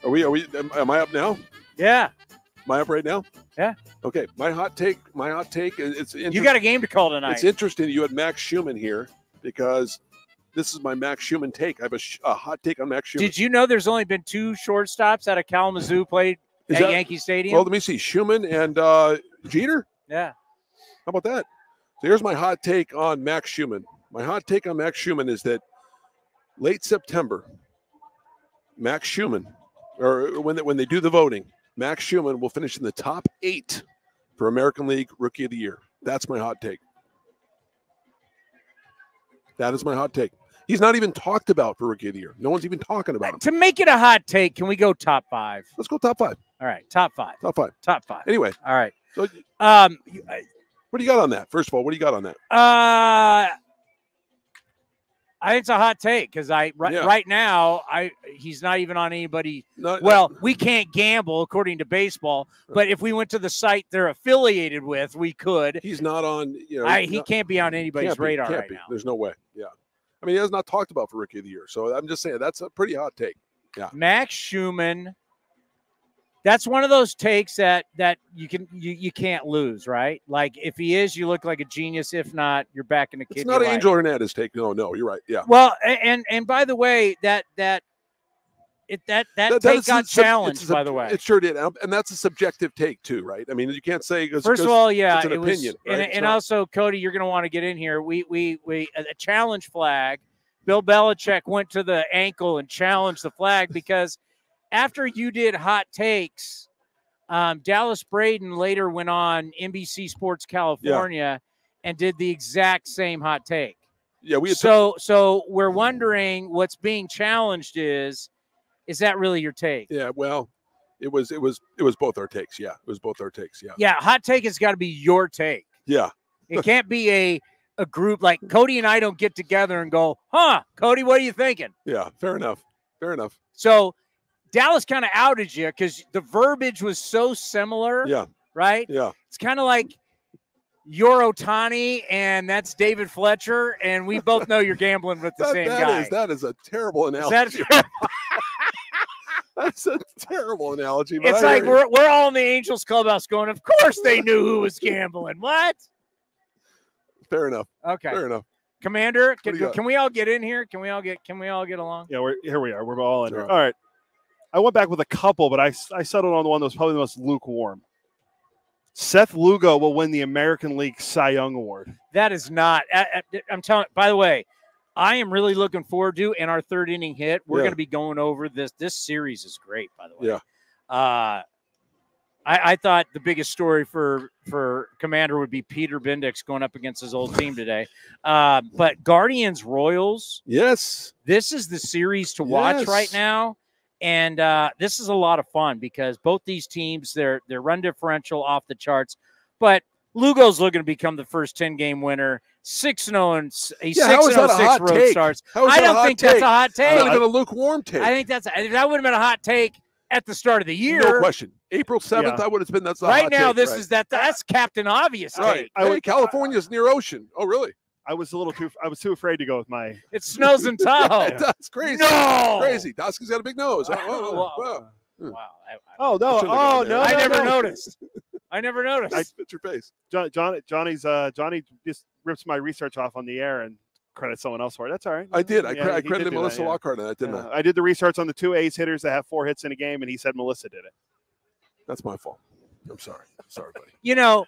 Are we? Am I up now? Yeah. Am I up right now? Yeah. Okay. My hot take. It's you got a game to call tonight. It's interesting you had Max Schuemann here because this is my Max Schuemann take. I have a hot take on Max Schuemann. Did you know there's only been 2 shortstops out of Kalamazoo played at Yankee Stadium? Well, let me see. Schuemann and Jeter? Yeah. How about that? So here's my hot take on Max Schuemann. My hot take on Max Schuemann is that late September, Max Schuemann, or when they do the voting, Max Schuemann will finish in the top 8 for American League Rookie of the Year. That's my hot take. That is my hot take. He's not even talked about for Rookie of the Year. No one's even talking about him. To make it a hot take, can we go top 5? Let's go top 5. All right, top 5. Top 5. Top 5. Anyway. All right. So, what do you got on that? First of all, what do you got on that? I think it's a hot take because right now he's not even on anybody. We can't gamble according to baseball, but if we went to the site they're affiliated with, we could. He's not on. He can't be on anybody's radar right now. There's no way. Yeah, I mean he has not talked about for Rookie of the Year, so I'm just saying that's a pretty hot take. Yeah, Max Schuemann. That's one of those takes that you can't lose, right? Like if he is, you look like a genius. If not, you're back in the kid. It's not Angel Hernandez take. No, you're right. Yeah. Well, and by the way, that take got challenged. By the way, it sure did, and that's a subjective take too, right? I mean, you can't say. First of all, yeah, it's an opinion, right? and also, Cody, you're going to want to get in here. We a challenge flag. Bill Belichick went to the ankle and challenged the flag because. After you did hot takes, Dallas Braden later went on NBC Sports California and did the exact same hot take. Yeah, so we're wondering what's being challenged is that really your take? Yeah, well, it was both our takes. Yeah, it was both our takes. Yeah. Yeah, hot take has got to be your take. Yeah. It can't be a group like Cody and I don't get together and go, Cody, what are you thinking? Yeah, fair enough. Fair enough. So Dallas kind of outed you because the verbiage was so similar. Yeah. Right? Yeah. It's kind of like you're Towny and that's David Fletcher, and we both know you're gambling with the same guy. That is a terrible analogy. That's a terrible analogy. It's like we're all in the Angels clubhouse going, of course they knew who was gambling. What? Fair enough. Okay. Fair enough. Commander, can we all get in here? Can we all get along? Yeah, here we are. We're all in Sure. here. All right. I went back with a couple, but I settled on the one that was probably the most lukewarm. Seth Lugo will win the American League Cy Young Award. That is not. I'm telling. By the way, I am really looking forward to in our third inning hit. We're going to be going over this. This series is great, by the way. Yeah. I thought the biggest story for Commander would be Peter Bendix going up against his old team today. But Guardians Royals. Yes. This is the series to watch right now. And this is a lot of fun because both these teams, their run differential off the charts. But Lugo's looking to become the first 10-game winner. 6-0 he's 6-0 road starts. I don't think that's a hot take. It's not even a lukewarm take. I think that would have been a hot take at the start of the year. No question. April 7th, I would have been that's a right hot now. Take, That's Captain Obvious take. Hey, California's near ocean. Oh, really? I was too afraid to go with my. It snows in Tahoe. That's crazy. No, crazy. Doskow's got a big nose. Wow. Oh no! I never noticed. I never noticed. It's your face. Johnny just rips my research off on the air and credits someone else for it. That's all right. I did. I credited Melissa Lockhart on that, didn't I? I did the research on the 2 A's hitters that have 4 hits in a game, and he said Melissa did it. That's my fault. I'm sorry. Sorry, buddy. You know,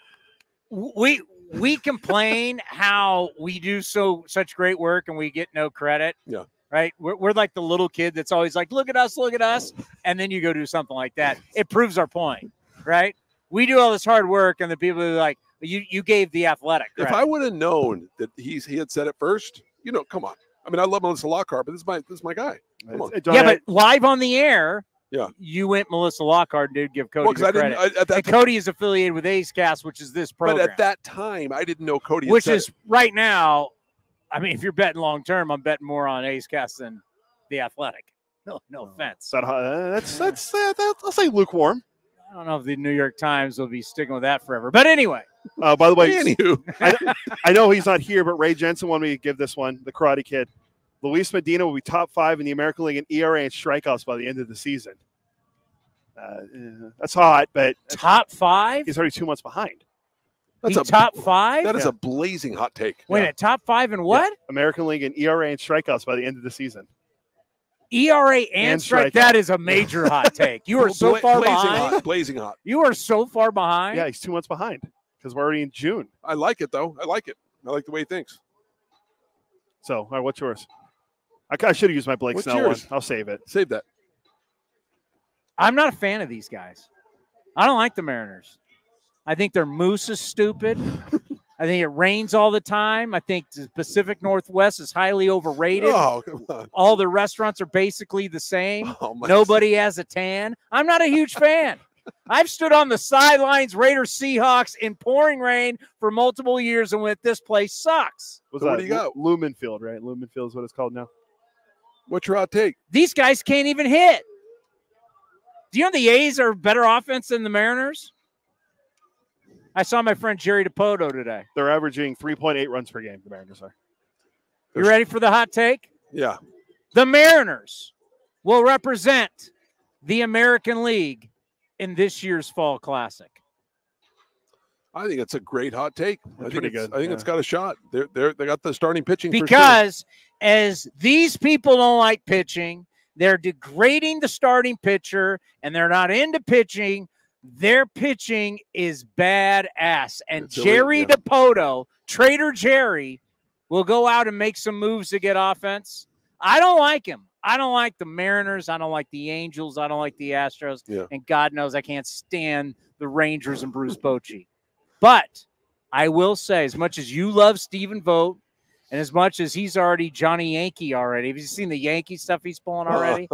we complain how we do such great work and we get no credit. Yeah. Right. We're like the little kid that's always like, look at us. And then you go do something like that. It proves our point. Right. We do all this hard work and the people are like, you gave the Athletic credit. If I would have known that he had said it first, come on. I mean, I love Melissa Lockhart, but this is my guy. Come on. Yeah, but live on the air. Yeah, you went Melissa Lockhart and did give Cody the credit. And Cody is affiliated with A's Cast, which is this program. But at that time, I didn't know Cody. Which is right now. I mean, if you're betting long term, I'm betting more on A's Cast than the Athletic. No offense. That's I'll say lukewarm. I don't know if the New York Times will be sticking with that forever. But anyway. By the way, I know he's not here, but Ray Jensen wanted me to give this one, the Karate Kid. Luis Medina will be top 5 in the American League in ERA and strikeouts by the end of the season. That's hot, but top 5? He's already 2 months behind. That's top 5? That is a blazing hot take. Wait, a top 5 in what? Yeah. American League in ERA and strikeouts by the end of the season. ERA and strikeouts. That is a major hot take. You are so far behind. Blazing hot. You are so far behind. Yeah, he's 2 months behind because we're already in June. I like it, though. I like it. I like the way he thinks. So, all right, what's yours? I should have used my Blake Snell one. I'll save it. Save that. I'm not a fan of these guys. I don't like the Mariners. I think their moose is stupid. I think it rains all the time. I think the Pacific Northwest is highly overrated. Oh, come on. All the restaurants are basically the same. Oh, my Nobody has a tan. I'm not a huge fan. I've stood on the sidelines, Raiders, Seahawks in pouring rain for multiple years and went, this place sucks. What's So that? what do you got? Lumen Field, right? Lumen Field is what it's called now. What's your hot take? These guys can't even hit. Do you know the A's are better offense than the Mariners? I saw my friend Jerry DePoto today. They're averaging 3.8 runs per game, the Mariners are. You ready for the hot take? Yeah. The Mariners will represent the American League in this year's Fall Classic. I think it's a great hot take. I think it's got a shot. They got the starting pitching because as these people don't like pitching, they're degrading the starting pitcher, and they're not into pitching. Their pitching is badass. And Jerry DePoto, Trader Jerry, will go out and make some moves to get offense. I don't like him. I don't like the Mariners. I don't like the Angels. I don't like the Astros. Yeah. And God knows I can't stand the Rangers and Bruce Bochy. But I will say, as much as you love Stephen Vogt, and as much as he's already Johnny Yankee already, have you seen the Yankee stuff he's pulling already?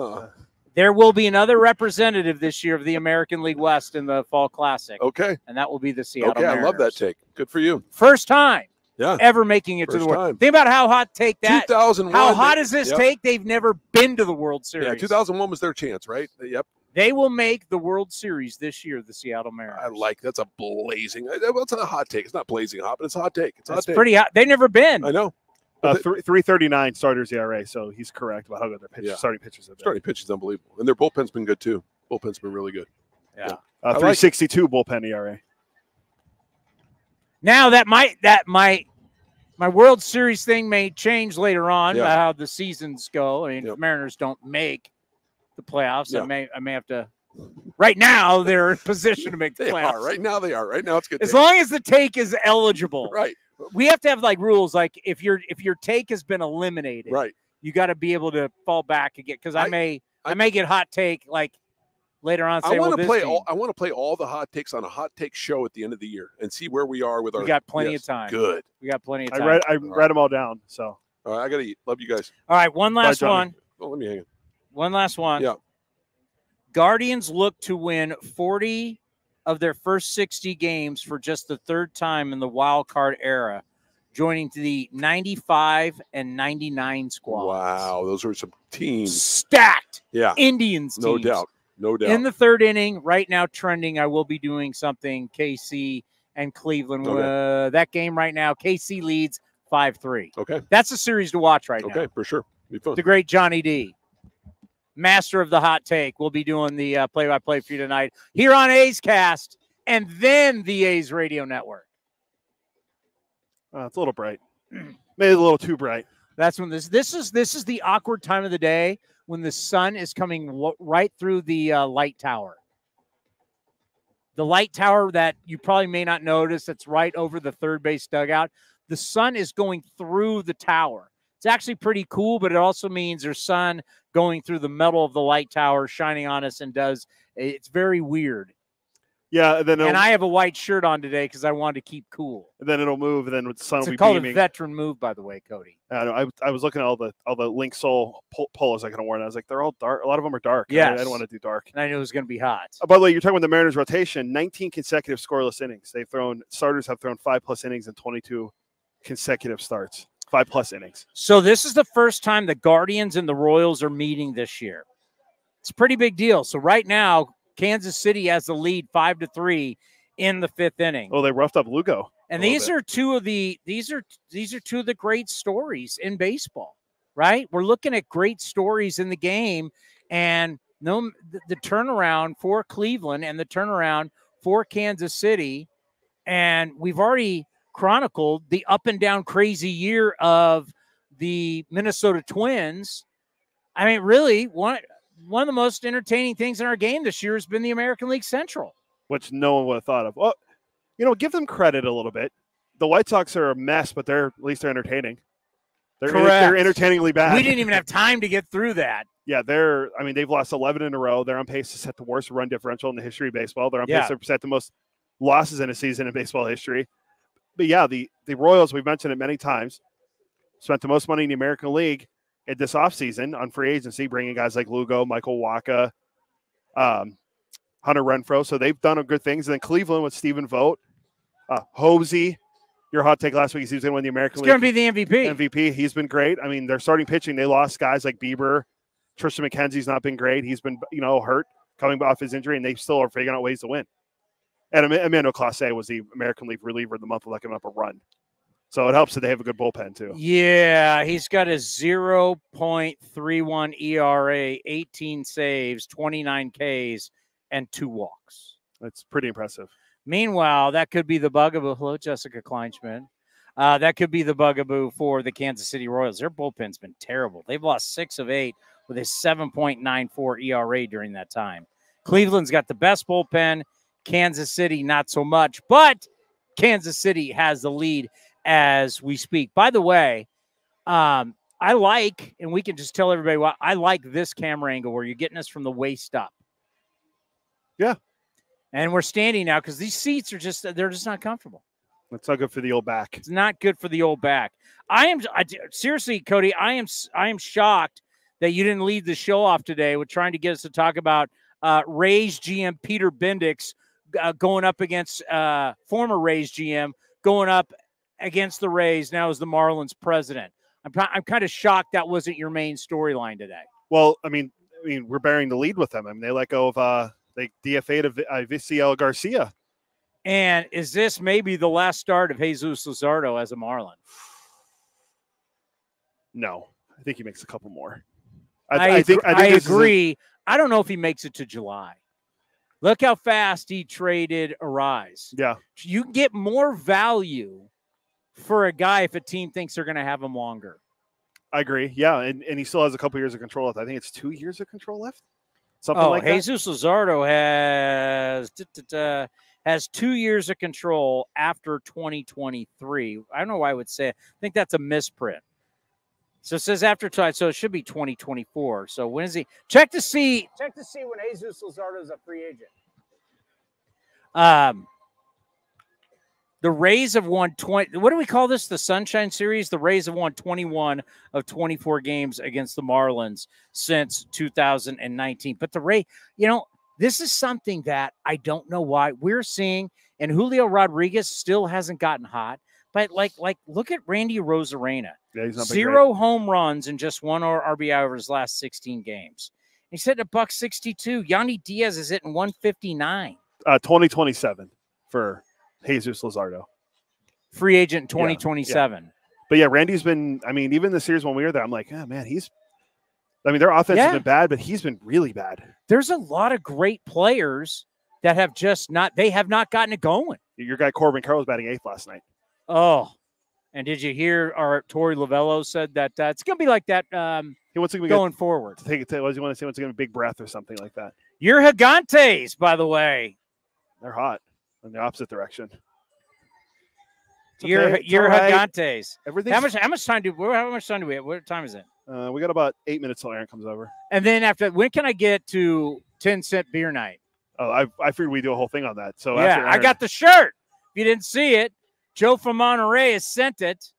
There will be another representative this year of the American League West in the Fall Classic. Okay. And that will be the Seattle Mariners. I love that take. Good for you. First time Yeah. ever making it to the World. Think about how hot take that. 2001. How hot is this take? They've never been to the World Series. Yeah, 2001 was their chance, right? Yep. They will make the World Series this year, the Seattle Mariners. I like that's a blazing. Well, it's not a hot take. It's not blazing hot, but it's a hot take. It's a hot take. Pretty hot. They've never been. I know. 339 starters ERA, so he's correct about how good their starting pitchers have been. Starting pitch is unbelievable, and their bullpen's been good too. Bullpen's been really good. Yeah. 362 bullpen ERA. Now my World Series thing may change later on how the seasons go. I mean, if Mariners don't make the playoffs, I may have to. Right now, they're in position to make the playoffs. Right now, they are. Right now, it's good. As long as the take is eligible. Right. We have to have like rules, like if your take has been eliminated, right, you got to be able to fall back again. Because I may get hot take like later on. Say, I want to play all the hot takes on a hot take show at the end of the year and see where we are with our. We got plenty of time. Good. We got plenty of time. I read them all down. So all right, I gotta eat. Love you guys. All right, one last one. Oh, let me hang it. One last one. Yeah. Guardians look to win 40 of their first 60 games for just the third time in the wild card era, joining to the 95 and 99 squads. Wow, those are some teams. Stacked. Yeah. Indians teams. No doubt. No doubt. In the third inning, right now trending, I will be doing something KC and Cleveland. Okay. That game right now, KC leads 5-3. Okay. That's a series to watch right now. Okay, for sure. Be fun. The great Johnny D, master of the hot take, will be doing the play-by-play for you tonight here on A's Cast and then the A's Radio Network. It's a little bright. Maybe a little too bright. That's when this is the awkward time of the day when the sun is coming right through the light tower. The light tower that you probably may not notice, that's right over the third base dugout. The sun is going through the tower. It's actually pretty cool, but it also means there's sun going through the metal of the light tower, shining on us, and it's very weird. Yeah, and I have a white shirt on today because I wanted to keep cool. And then it'll move, and then the sun will be called beaming. A veteran move, by the way, Cody. I was looking at all the Link Soul polos I could have worn. I was like, they're all dark. A lot of them are dark. Yeah, I don't want to do dark. And I knew it was going to be hot. By the way, you're talking about the Mariners rotation. 19 consecutive scoreless innings. Starters have thrown 5+ innings in 22 consecutive starts. 5+ innings. So this is the first time the Guardians and the Royals are meeting this year. It's a pretty big deal. So right now, Kansas City has the lead 5-3 in the 5th inning. Oh, they roughed up Lugo. And these are two of the great stories in baseball, right? We're looking at great stories in the game, and the turnaround for Cleveland and the turnaround for Kansas City, and we've already chronicled the up and down crazy year of the Minnesota Twins. I mean, really, one of the most entertaining things in our game this year has been the American League Central, which no one would have thought of. Well, give them credit a little bit. The White Sox are a mess, but at least they're entertaining. They're entertainingly bad. We didn't even have time to get through that. Yeah, they've lost 11 in a row. They're on pace to set the worst run differential in the history of baseball. They're on pace to set the most losses in a season in baseball history. yeah, the Royals, we've mentioned it many times, spent the most money in the American League at this offseason on free agency, bringing guys like Lugo, Michael Wacha, Hunter Renfroe. So they've done good things. And then Cleveland with Stephen Vogt, Hosey. Your hot take last week is he was going to win the American League. He's going to be the MVP. MVP. He's been great. I mean, they're starting pitching. They lost guys like Bieber. Tristan McKenzie's not been great. He's been, hurt coming off his injury, and they still are figuring out ways to win. And Emmanuel Clase was the American League reliever of the month, looking up a run. So it helps that they have a good bullpen, too. Yeah, he's got a 0.31 ERA, 18 saves, 29 Ks, and 2 walks. That's pretty impressive. Meanwhile, that could be the bugaboo. Hello, Jessica Kleinschmidt. That could be the bugaboo for the Kansas City Royals. Their bullpen's been terrible. They've lost 6 of 8 with a 7.94 ERA during that time. Cleveland's got the best bullpen. Kansas City, not so much. But Kansas City has the lead as we speak. By the way, I like, and we can just tell everybody why, I like this camera angle where you're getting us from the waist up. Yeah. And we're standing now because these seats are they're just not comfortable. It's not good for the old back. It's not good for the old back. Seriously, Cody, I am shocked that you didn't lead the show off today with trying to get us to talk about Rays GM Peter Bendix going up against former Rays GM going up against the Rays now as the Marlins president. I'm kind of shocked that wasn't your main storyline today. Well, I mean, we're bearing the lead with them. I mean, they let go of they DFA'd Viciel Garcia. And is this maybe the last start of Jesus Luzardo as a Marlin? No, I think he makes a couple more. I agree. I don't know if he makes it to July. Look how fast he traded Arise. Yeah. You can get more value for a guy if a team thinks they're going to have him longer. I agree. Yeah, and he still has a couple years of control left. I think it's 2 years of control left. Something like that. Jesus Luzardo has 2 years of control after 2023. I don't know why I would say it. I think that's a misprint. So it says after, so it should be 2024. So when is he? Check to see when Jesus Luzardo is a free agent. The Rays have won 20. What do we call this? The Sunshine Series? The Rays have won 21 of 24 games against the Marlins since 2019. But the Rays, this is something that I don't know why we're seeing, and Julio Rodriguez still hasn't gotten hot. But look at Randy Rosarena. Yeah, he's not 0 home runs and just 1 RBI over his last 16 games. He's hitting $162. Yandy Diaz is hitting 159. 2027 for Jesus Luzardo. Free agent in 2027. Yeah. But yeah, Randy's been, even the series when we were there, I'm like, oh man, their offense has been bad, but he's been really bad. There's a lot of great players that have they have not gotten it going. Your guy Corbin Carroll was batting 8th last night. Oh, and did you hear our Torey Lovello said that it's going to be like that he wants to be going forward? What do you want to say? What's going to be big breath or something like that? Your Gigantes, by the way. They're hot in the opposite direction. Your Gigantes. Everything. How much time do we have? What time is it? We got about 8 minutes till Aaron comes over. And then after, when can I get to 10-cent beer night? Oh, I figured we'd do a whole thing on that. So yeah, I got the shirt. If you didn't see it, Joe from Monterey has sent it.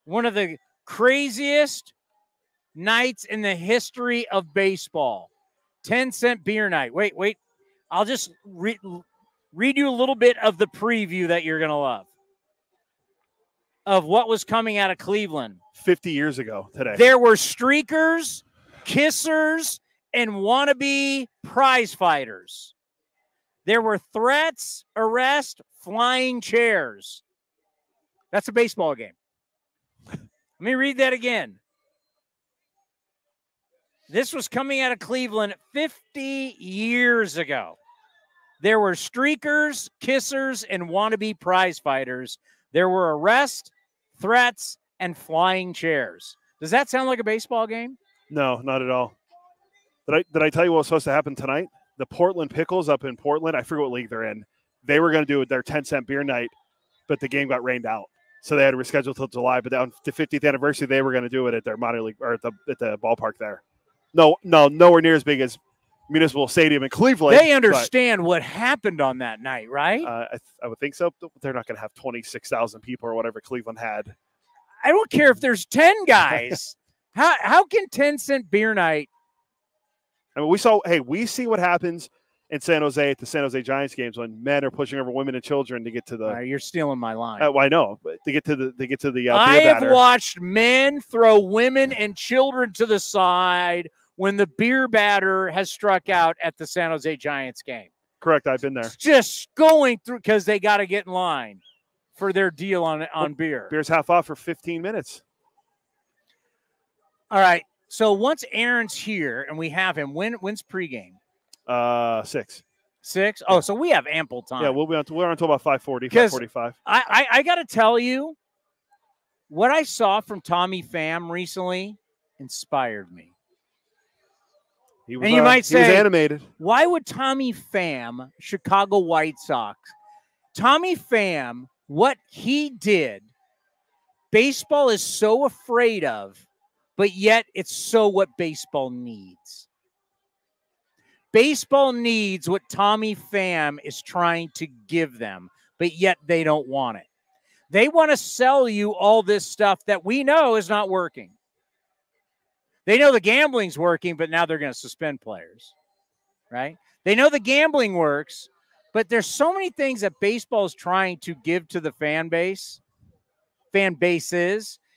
One of the craziest nights in the history of baseball. 10-cent beer night. Wait. I'll just read you a little bit of the preview that you're going to love of what was coming out of Cleveland 50 years ago today. There were streakers, kissers, and wannabe prize fighters. There were threats, arrest, flying chairs. That's a baseball game. Let me read that again. This was coming out of Cleveland 50 years ago. There were streakers, kissers, and wannabe prize fighters. There were arrests, threats, and flying chairs. Does that sound like a baseball game? No, not at all. Did I tell you what was supposed to happen tonight? The Portland Pickles up in Portland, I forget what league they're in. They were going to do their 10-cent beer night, but the game got rained out. So they had to reschedule till July. But on the 50th anniversary, they were going to do it at their minor league or at the ballpark there. No, nowhere near as big as Municipal Stadium in Cleveland. They understand what happened on that night, right? I would think so. They're not going to have 26,000 people or whatever Cleveland had. I don't care if there's 10 guys. How can 10-cent beer night? I mean, we see what happens in San Jose at the San Jose Giants games when men are pushing over women and children to get to the. You're stealing my line. I know, but to get to the. I have watched men throw women and children to the side when the beer batter has struck out at the San Jose Giants game. Correct, I've been there. Just going through because they got to get in line for their deal on beer. Beer's half off for 15 minutes. All right. So once Aaron's here and we have him, when's pregame? 6. 6? Oh, so we have ample time. Yeah, we're on until about 5:40, 5:45. I got to tell you, what I saw from Tommy Pham recently inspired me. He was, and you might say, he was animated. Why would Tommy Pham, Chicago White Sox, Tommy Pham, what he did, baseball is so afraid of, but yet it's so what baseball needs. Baseball needs what Tommy Pham is trying to give them, but yet they don't want it. They want to sell you all this stuff that we know is not working. They know the gambling's working, but now they're going to suspend players, right? They know the gambling works, but there's so many things that baseball is trying to give to the fan bases.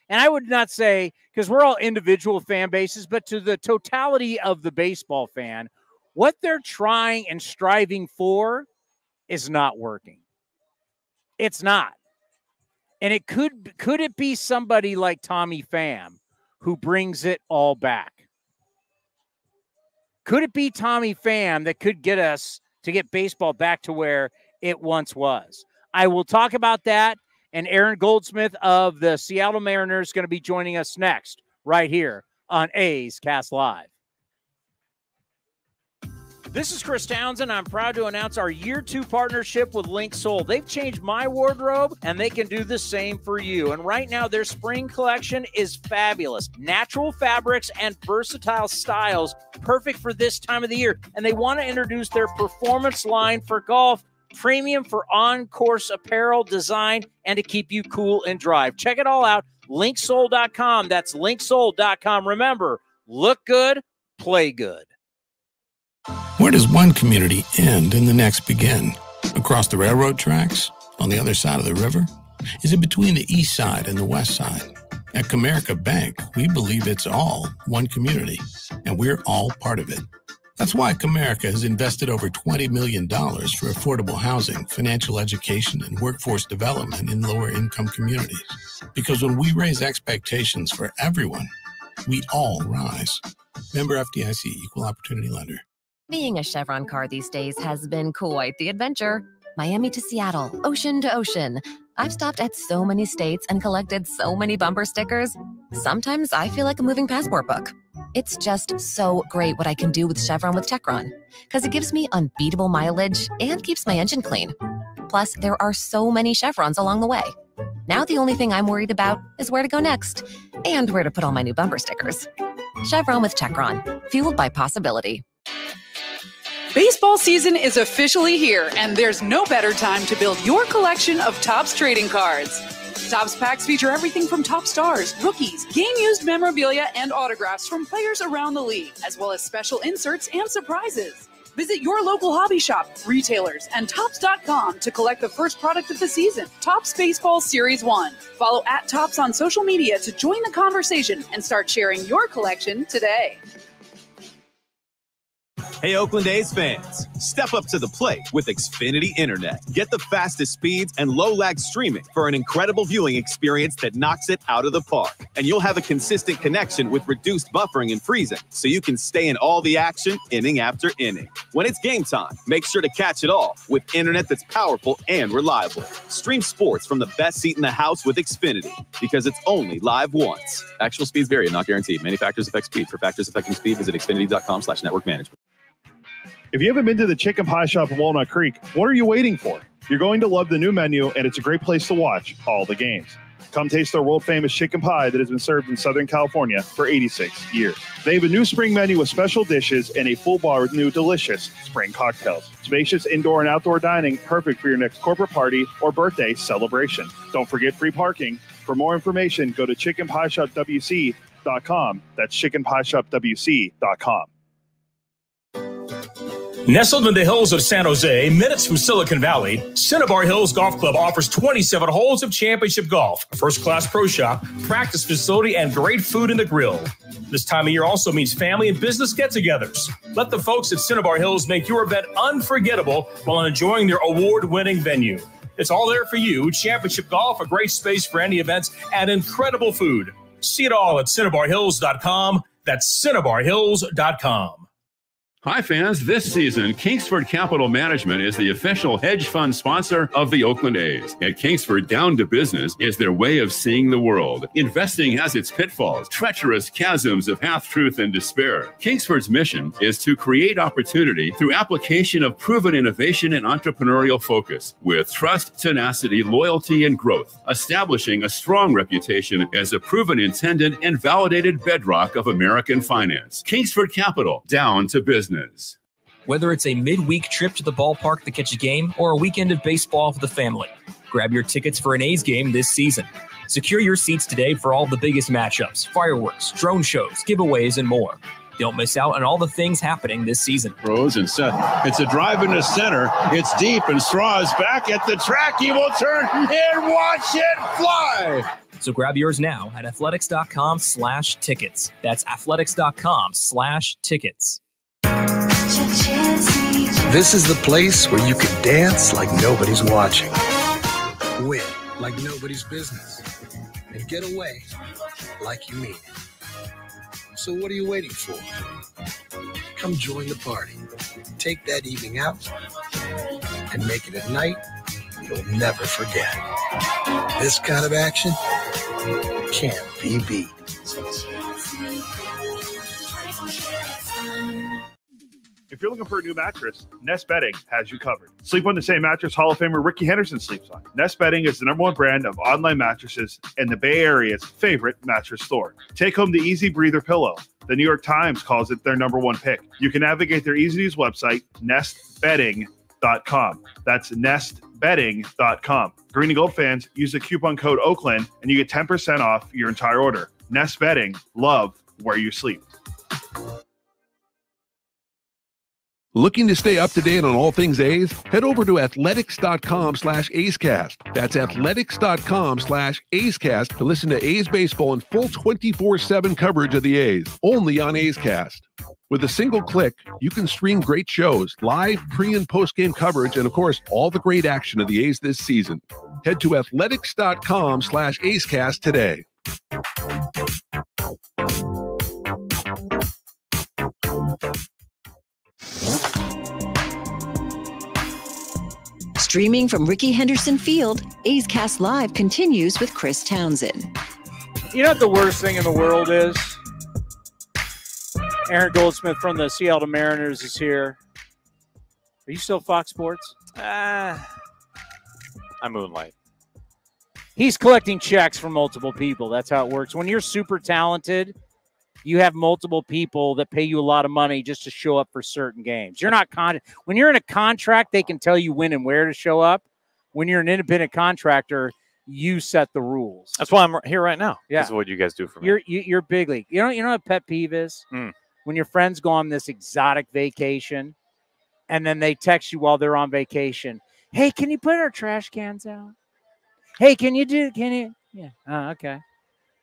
And I would not say, because we're all individual fan bases, but to the totality of the baseball fan, what they're trying and striving for is not working. It's not. And it could it be somebody like Tommy Pham who brings it all back? Could it be Tommy Pham that could get us to get baseball back to where it once was? I will talk about that. And Aaron Goldsmith of the Seattle Mariners is going to be joining us next right here on A's Cast Live. This is Chris Townsend. I'm proud to announce our year 2 partnership with Link Soul. They've changed my wardrobe, and they can do the same for you. And right now, their spring collection is fabulous. Natural fabrics and versatile styles, perfect for this time of the year. And they want to introduce their performance line for golf, premium for on-course apparel design, and to keep you cool and dry. Check it all out, linksoul.com. That's linksoul.com. Remember, look good, play good. Where does one community end and the next begin? Across the railroad tracks? On the other side of the river? Is it between the east side and the west side? At Comerica Bank, we believe it's all one community, and we're all part of it. That's why Comerica has invested over $20 million for affordable housing, financial education, and workforce development in lower-income communities. Because when we raise expectations for everyone, we all rise. Member FDIC, Equal Opportunity Lender. Being a Chevron car these days has been quite the adventure. Miami to Seattle, ocean to ocean. I've stopped at so many states and collected so many bumper stickers. Sometimes I feel like a moving passport book. It's just so great what I can do with Chevron with Techron, because it gives me unbeatable mileage and keeps my engine clean. Plus, there are so many Chevrons along the way. Now the only thing I'm worried about is where to go next and where to put all my new bumper stickers. Chevron with Techron, fueled by possibility. Baseball season is officially here, and there's no better time to build your collection of Topps trading cards. Topps packs feature everything from top stars, rookies, game-used memorabilia, and autographs from players around the league, as well as special inserts and surprises. Visit your local hobby shop, retailers, and Topps.com to collect the first product of the season, Topps Baseball Series 1. Follow @Topps on social media to join the conversation and start sharing your collection today. Hey, Oakland A's fans, step up to the plate with Xfinity Internet. Get the fastest speeds and low-lag streaming for an incredible viewing experience that knocks it out of the park. And you'll have a consistent connection with reduced buffering and freezing, so you can stay in all the action inning after inning. When it's game time, make sure to catch it all with internet that's powerful and reliable. Stream sports from the best seat in the house with Xfinity, because it's only live once. Actual speeds vary and not guaranteed. Many factors affect speed. For factors affecting speed, visit xfinity.com/network management. If you haven't been to the Chicken Pie Shop in Walnut Creek, what are you waiting for? You're going to love the new menu, and it's a great place to watch all the games. Come taste their world-famous chicken pie that has been served in Southern California for 86 years. They have a new spring menu with special dishes and a full bar with new delicious spring cocktails. Spacious indoor and outdoor dining, perfect for your next corporate party or birthday celebration. Don't forget free parking. For more information, go to chickenpieshopwc.com. That's chickenpieshopwc.com. Nestled in the hills of San Jose, minutes from Silicon Valley, Cinnabar Hills Golf Club offers 27 holes of championship golf, a first-class pro shop, practice facility, and great food in the grill. This time of year also means family and business get-togethers. Let the folks at Cinnabar Hills make your event unforgettable while enjoying their award-winning venue. It's all there for you. Championship golf, a great space for any events, and incredible food. See it all at CinnabarHills.com. That's CinnabarHills.com. Hi, fans. This season, Kingsford Capital Management is the official hedge fund sponsor of the Oakland A's. At Kingsford, down to business is their way of seeing the world. Investing has its pitfalls, treacherous chasms of half-truth and despair. Kingsford's mission is to create opportunity through application of proven innovation and entrepreneurial focus with trust, tenacity, loyalty, and growth, establishing a strong reputation as a proven intended and validated bedrock of American finance. Kingsford Capital, down to business. Whether it's a midweek trip to the ballpark to catch a game or a weekend of baseball for the family, grab your tickets for an A's game this season. Secure your seats today for all the biggest matchups, fireworks, drone shows, giveaways, and more. Don't miss out on all the things happening this season. Rose and Seth. It's a drive into center. It's deep, and Straw is back at the track. He will turn and watch it fly. So grab yours now at athletics.com/tickets. That's athletics.com/tickets. This is the place where you can dance like nobody's watching, win like nobody's business, and get away like you mean it. So what are you waiting for? Come join the party. Take that evening out and make it a night you'll never forget. This kind of action can't be beat. If you're looking for a new mattress, Nest Bedding has you covered. Sleep on the same mattress Hall of Famer Ricky Henderson sleeps on. Nest Bedding is the #1 brand of online mattresses and the Bay Area's favorite mattress store. Take home the Easy Breather pillow. The New York Times calls it their #1 pick. You can navigate their easy-to-use website, nestbedding.com. That's nestbedding.com. Green and Gold fans, use the coupon code Oakland and you get 10% off your entire order. Nest Bedding, love where you sleep. Looking to stay up to date on all things A's? Head over to athletics.com/A'scast. That's athletics.com/A'scast to listen to A's baseball in full 24/7 coverage of the A's, only on A's Cast. With a single click, you can stream great shows, live pre- and post-game coverage, and of course, all the great action of the A's this season. Head to athletics.com/A'scast today. Streaming from Ricky Henderson Field, A's Cast Live continues with Chris Townsend. You know what the worst thing in the world is? Aaron Goldsmith from the Seattle Mariners is here. Are you still Fox Sports? I moonlight. He's collecting checks from multiple people. That's how it works. When you're super talented, you have multiple people that pay you a lot of money just to show up for certain games. You're not when you're in a contract, they can tell you when and where to show up. When you're an independent contractor, you set the rules. That's why I'm here right now. Yeah. This is what you guys do for me. You're big league. You know what pet peeve is? When your friends go on this exotic vacation and then they text you while they're on vacation. Hey, can you put our trash cans out? Hey, can you? Yeah. Okay.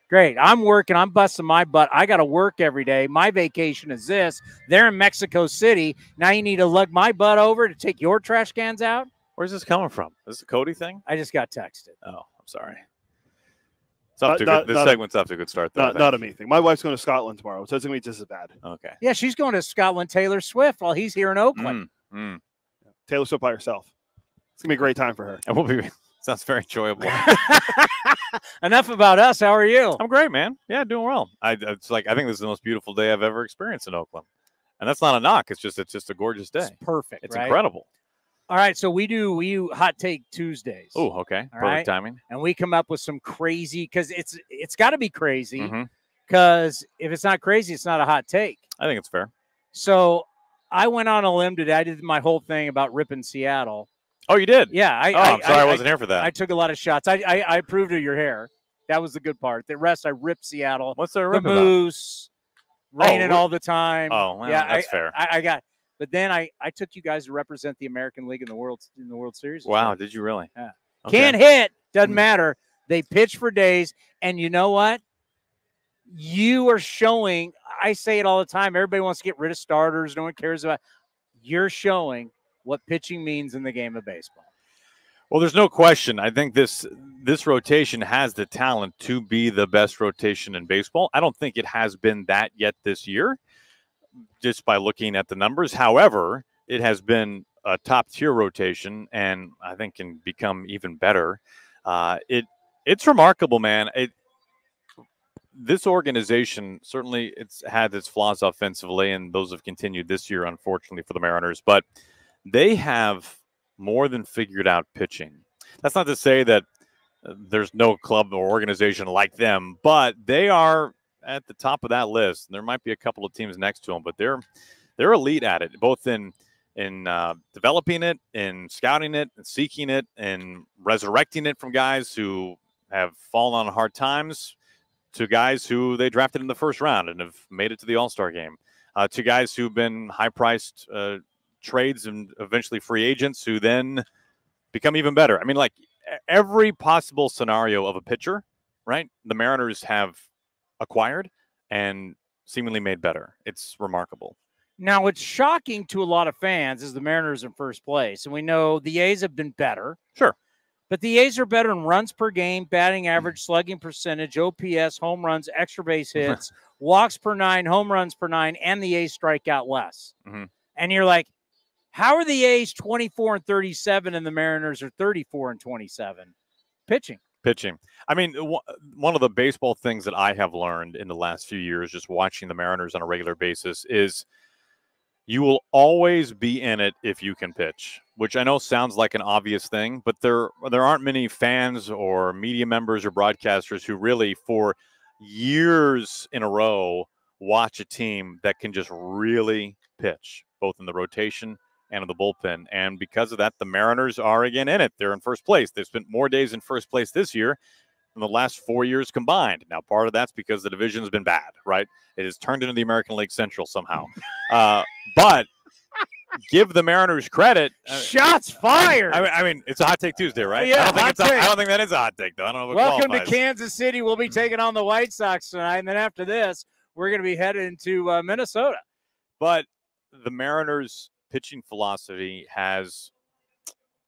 Great. I'm working. I'm busting my butt. I got to work every day. My vacation is this. They're in Mexico City. Now you need to lug my butt over to take your trash cans out? Where's this coming from? Is this a Cody thing? I just got texted. Oh, I'm sorry. This segment's off to a good start, though. Not a me thing. My wife's going to Scotland tomorrow, so it's going to be just as bad. Okay. Yeah, she's going to Scotland, Taylor Swift, while he's here in Oakland. Taylor Swift by herself. It's going to be a great time for her. It will be. Sounds very enjoyable. Enough about us. How are you? I'm great, man. Yeah, doing well. I think this is the most beautiful day I've ever experienced in Oakland, and that's not a knock. It's just a gorgeous day. It's perfect. It's right? incredible. All right, so we do hot take Tuesdays. Oh, okay. All Perfect right? timing. And we come up with some crazy, because it's got to be crazy, Mm-hmm. because if it's not crazy, it's not a hot take. I think it's fair. So I went on a limb today. I did my whole thing about ripping Seattle. Oh, you did? Yeah. I'm sorry I wasn't here for that. I took a lot of shots. I approved of your hair. That was the good part. The rest, I ripped Seattle. What's there the rip about? Moose, raining all the time. Oh, well, yeah, that's fair. I got. But then I took you guys to represent the American League in the World Series. Wow, did you really? Yeah. Okay. Can't hit. Doesn't matter. They pitch for days. And you know what? You are showing, I say it all the time, everybody wants to get rid of starters. No one cares about. You're showing what pitching means in the game of baseball. Well, there's no question. I think this rotation has the talent to be the best rotation in baseball. I don't think it has been that yet this year, just by looking at the numbers. However, it has been a top-tier rotation, and I think can become even better. It's remarkable, man. This organization, certainly it's had its flaws offensively, and those have continued this year, unfortunately, for the Mariners. But they have more than figured out pitching. That's not to say that there's no club or organization like them, but they are at the top of that list. There might be a couple of teams next to them, but they're elite at it, both in developing it, in scouting it, and seeking it, and resurrecting it from guys who have fallen on hard times to guys who they drafted in the first round and have made it to the All-Star game, to guys who've been high-priced trades and eventually free agents who then become even better. I mean, like every possible scenario of a pitcher, right? The Mariners have acquired and seemingly made better. It's remarkable. Now, what's shocking to a lot of fans is the Mariners in first place. And we know the A's have been better. Sure. But the A's are better in runs per game, batting average, slugging percentage, OPS, home runs, extra base hits, walks per 9, home runs per 9, and the A's strike out less. Mm-hmm. And you're like, how are the A's 24-37 and the Mariners are 34-27? Pitching. I mean, one of the baseball things that I have learned in the last few years, just watching the Mariners on a regular basis, is you will always be in it if you can pitch, which I know sounds like an obvious thing, but there aren't many fans or media members or broadcasters who really, for years in a row, watch a team that can just really pitch, both in the rotation and in the bullpen. And because of that, the Mariners are again in it. They're in first place. They've spent more days in first place this year than the last 4 years combined. Now, part of that's because the division has been bad, right? It has turned into the American League Central somehow. But give the Mariners credit. Shots fired. I mean, it's a hot take Tuesday, right? Yeah, I don't think that is a hot take, though. I don't know what Welcome qualifies. to Kansas City. We'll be taking on the White Sox tonight. And then after this, we're going to be headed into Minnesota. But the Mariners' pitching philosophy has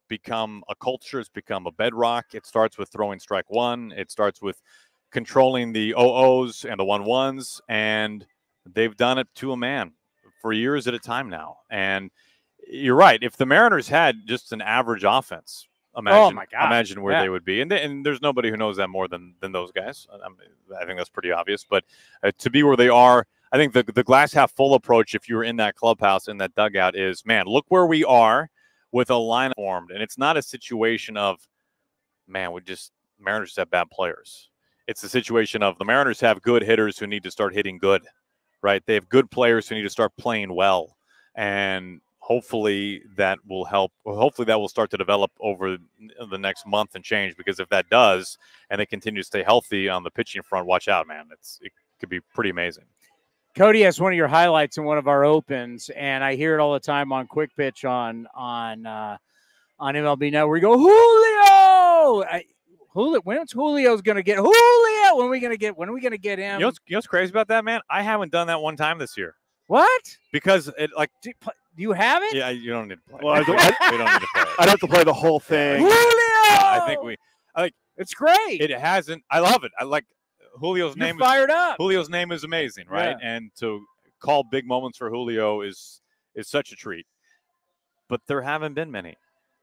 become a culture. It's become a bedrock. It starts with throwing strike one. It starts with controlling the 0-0s and the 1-1s, and they've done it to a man for years at a time now. And you're right. If the Mariners had just an average offense, imagine where they would be. And there's nobody who knows that more than those guys. I think that's pretty obvious. But to be where they are, I think the glass half full approach, if you're in that clubhouse, in that dugout, is, man, look where we are with a line formed. And it's not a situation of, man, Mariners have bad players. It's a situation of the Mariners have good hitters who need to start hitting good, right? They have good players who need to start playing well. And hopefully that will help. Hopefully that will start to develop over the next month and change, because if that does, and they continue to stay healthy on the pitching front, watch out, man. It could be pretty amazing. Cody has one of your highlights in one of our opens, and I hear it all the time on Quick Pitch on MLB Network. We go, Julio! When's Julio's going to get Julio? When are we going to get him? You know what's crazy about that, man? I haven't done that one time this year. What? Because you haven't? Yeah, you don't need to play. Well, we don't need to play. I'd have to play the whole thing. Julio! I think it's great. It hasn't. I love it. I like Julio's You're name. Fired up. Julio's name is amazing, right? Yeah. And to call big moments for Julio is such a treat. But there haven't been many.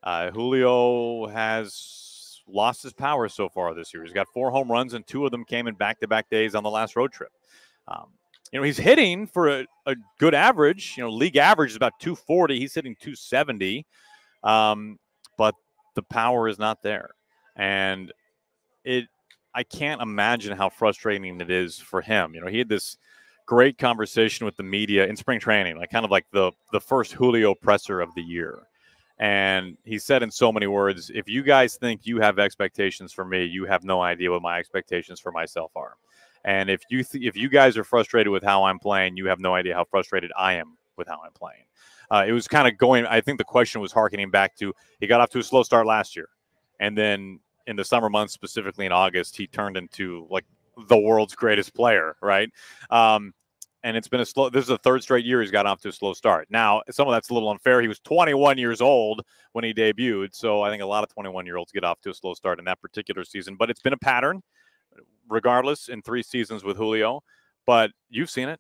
Julio has lost his power so far this year. He's got 4 home runs, and 2 of them came in back-to-back days on the last road trip. He's hitting for a good average. League average is about 240. He's hitting 270. But the power is not there. And I can't imagine how frustrating it is for him. He had this great conversation with the media in spring training, like kind of like the first Julio presser of the year. And he said in so many words, if you guys think you have expectations for me, you have no idea what my expectations for myself are. And if you guys are frustrated with how I'm playing, you have no idea how frustrated I am with how I'm playing. It was kind of going, I think the question was hearkening back to, he got off to a slow start last year. And then in the summer months, specifically in August, he turned into like the world's greatest player, right? And it's been this is the third straight year he's got off to a slow start. Now, some of that's a little unfair. He was 21 years old when he debuted, so I think a lot of 21-year-olds get off to a slow start in that particular season. But it's been a pattern, regardless, in 3 seasons with Julio. But you've seen it.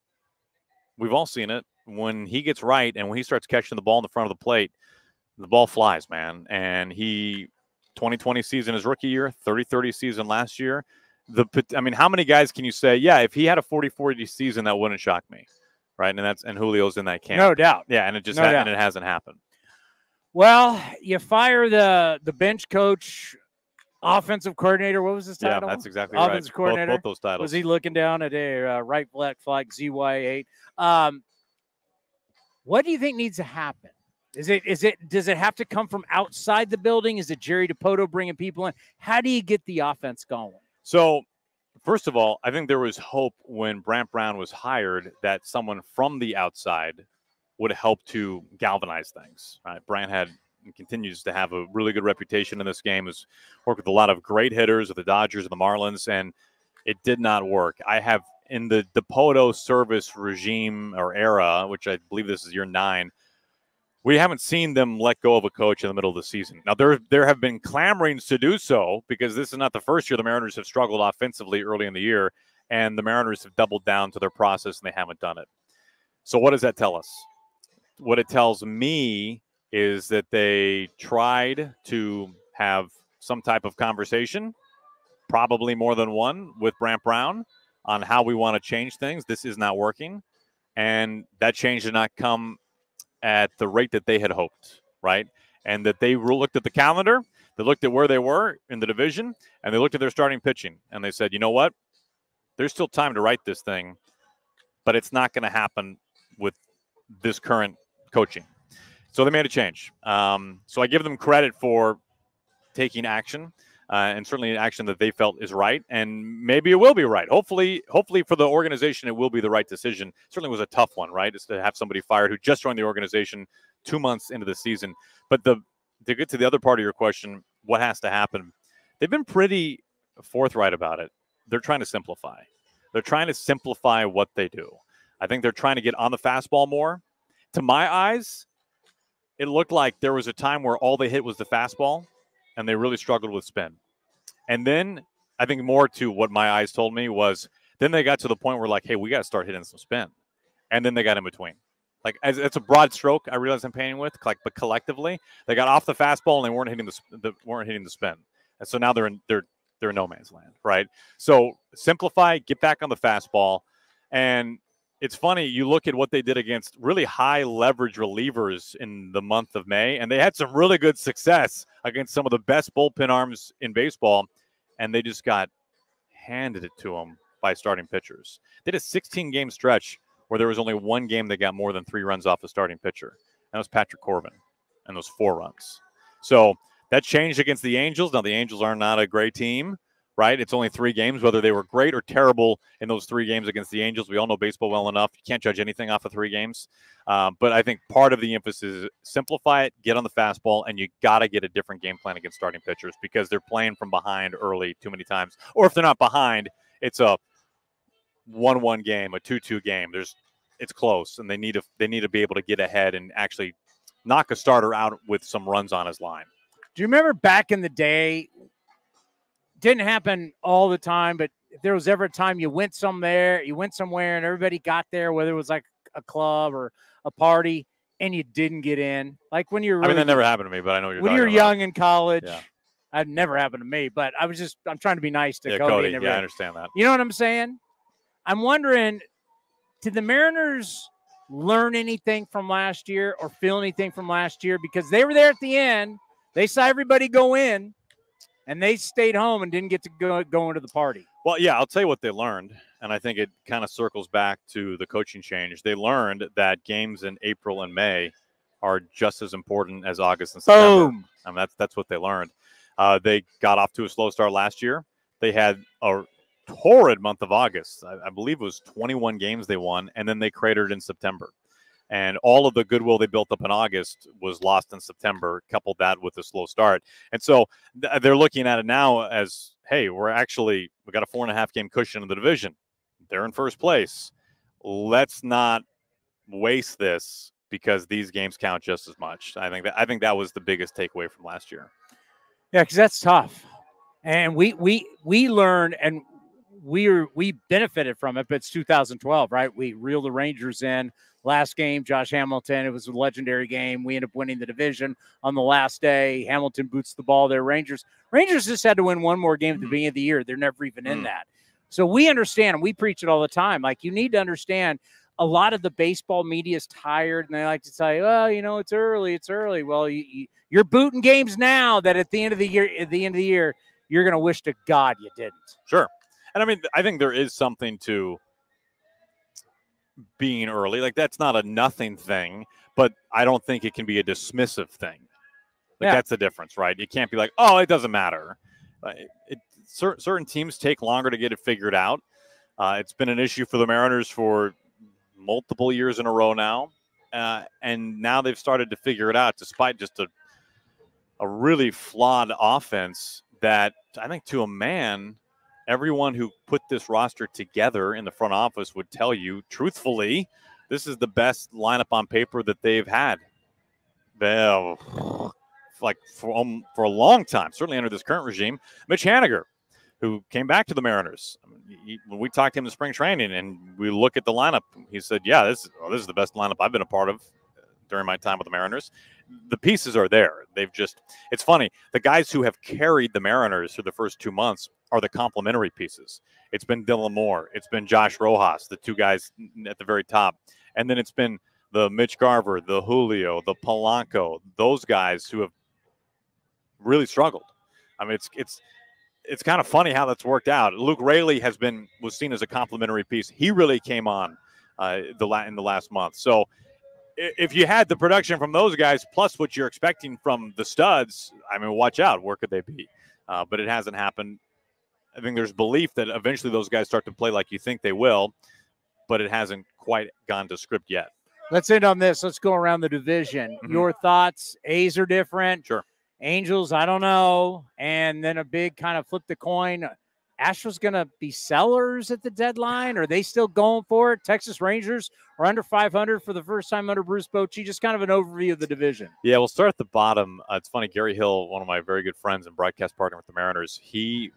We've all seen it. When he gets right and when he starts catching the ball in the front of the plate, the ball flies, man. And 2020 season his rookie year, 30-30 season last year. How many guys can you say, yeah, if he had a 40-40 season, that wouldn't shock me, right? And Julio's in that camp. No doubt. Yeah, and it just and it hasn't happened. Well, you fire the bench coach, offensive coordinator. What was his title? Yeah, that's exactly offensive right. Coordinator. Both those titles. Was he looking down at a right flag ZY8? What do you think needs to happen? Does it have to come from outside the building? Is it Jerry DiPoto bringing people in? How do you get the offense going? So, first of all, I think there was hope when Brant Brown was hired that someone from the outside would help to galvanize things. Right? Brant had and continues to have a really good reputation in this game. Has worked with a lot of great hitters with the Dodgers and the Marlins, and it did not work. I have in the DiPoto service regime or era, which I believe this is year 9. We haven't seen them let go of a coach in the middle of the season. Now, there have been clamorings to do so because this is not the first year the Mariners have struggled offensively early in the year, and the Mariners have doubled down to their process, and they haven't done it. So what does that tell us? What it tells me is that they tried to have some type of conversation, probably more than one, with Brant Brown on how we want to change things. This is not working, and that change did not come at the rate that they had hoped, right? And that they looked at the calendar, they looked at where they were in the division, and they looked at their starting pitching, and they said, you know what? There's still time to right this thing, but it's not going to happen with this current coaching. So they made a change. So I give them credit for taking action, and certainly an action that they felt is right, and maybe it will be right. Hopefully for the organization, it will be the right decision. Certainly was a tough one, right? Is to have somebody fired who just joined the organization 2 months into the season. But to get to the other part of your question, what has to happen? They've been pretty forthright about it. They're trying to simplify. They're trying to simplify what they do. I think they're trying to get on the fastball more. To my eyes, it looked like there was a time where all they hit was the fastball, and they really struggled with spin. And then I think more to what my eyes told me was then they got to the point where like, hey, we got to start hitting some spin. And then they got in between. Like, it's a broad stroke, I realize I'm painting with, but collectively, they got off the fastball and they weren't hitting the spin. And so now they're in no man's land, right? So simplify, get back on the fastball. And it's funny, you look at what they did against really high leverage relievers in the month of May, and they had some really good success against some of the best bullpen arms in baseball, and they just got handed it to them by starting pitchers. They did a 16-game stretch where there was only one game that got more than 3 runs off the starting pitcher. That was Patrick Corbin, and those 4 runs. So that changed against the Angels. Now, the Angels are not a great team, right? It's only 3 games. Whether they were great or terrible in those 3 games against the Angels, we all know baseball well enough. You can't judge anything off of 3 games. But I think part of the emphasis is simplify it, get on the fastball, and you got to get a different game plan against starting pitchers because they're playing from behind early too many times. Or if they're not behind, it's a 1-1 game, a 2-2 game. It's close, and they need to be able to get ahead and actually knock a starter out with some runs on his line. Do you remember back in the day? Didn't happen all the time, but if there was ever a time you went somewhere and everybody got there, whether it was like a club or a party, and you didn't get in. Like when you're that never happened to me, but I know you're when you're young in college. Yeah. That never happened to me, but I'm trying to be nice to Cody. Yeah, I understand that. You know what I'm saying? I'm wondering, did the Mariners learn anything from last year or feel anything from last year? Because they were there at the end. They saw everybody go in, and they stayed home and didn't get to go into the party. Well, yeah, I'll tell you what they learned, and I think it kind of circles back to the coaching change. They learned that games in April and May are just as important as August and September. Boom. I mean, that's what they learned. They got off to a slow start last year. They had a torrid month of August. I believe it was 21 games they won, and then they cratered in September. And all of the goodwill they built up in August was lost in September, coupled that with a slow start. And so they're looking at it now as, hey, we got a 4.5 game cushion in the division. They're in first place. Let's not waste this because these games count just as much. I think that was the biggest takeaway from last year. Yeah, because that's tough. And we learned and we benefited from it, but it's 2012, right? We reeled the Rangers in. Last game, Josh Hamilton, it was a legendary game. We ended up winning the division on the last day. Hamilton boots the ball there. Rangers just had to win one more game at the beginning of the year. They're never even in that. So we understand, and we preach it all the time. Like, you need to understand a lot of the baseball media is tired, and they like to say, well, it's early. It's early. Well, you're booting games now that at the end of the year, you're going to wish to God you didn't. Sure. And I mean, I think there is something to being early. Like, that's not a nothing thing, but I don't think it can be a dismissive thing. That's the difference, right? You can't be like, oh, it doesn't matter. Certain teams take longer to get it figured out. It's been an issue for the Mariners for multiple years in a row now. And now they've started to figure it out despite just a really flawed offense that I think to a man, everyone who put this roster together in the front office would tell you, truthfully, this is the best lineup on paper that they've had. Like for a long time, certainly under this current regime. Mitch Haniger, who came back to the Mariners. When we talked to him in spring training and we look at the lineup, he said, yeah, this is the best lineup I've been a part of during my time with the Mariners. The pieces are there. It's funny. The guys who have carried the Mariners through the first 2 months are the complementary pieces. It's been Dylan Moore. It's been Josh Rojas, the two guys at the very top. And then it's been the Mitch Garver, the Julio, the Polanco, those guys who have really struggled. I mean, it's kind of funny how that's worked out. Luke Raley was seen as a complimentary piece. He really came on in the last month. So if you had the production from those guys plus what you're expecting from the studs, I mean, watch out. Where could they be? But it hasn't happened. I think there's belief that eventually those guys start to play like you think they will, but it hasn't quite gone to script yet. Let's end on this. Let's go around the division. Mm-hmm. Your thoughts? A's are different. Sure. Angels, I don't know. And then a big kind of flip the coin. Astros going to be sellers at the deadline? Are they still going for it? Texas Rangers are under 500 for the first time under Bruce Bochy. Just kind of an overview of the division. Yeah, we'll start at the bottom. It's funny. Gary Hill, one of my very good friends and broadcast partner with the Mariners, he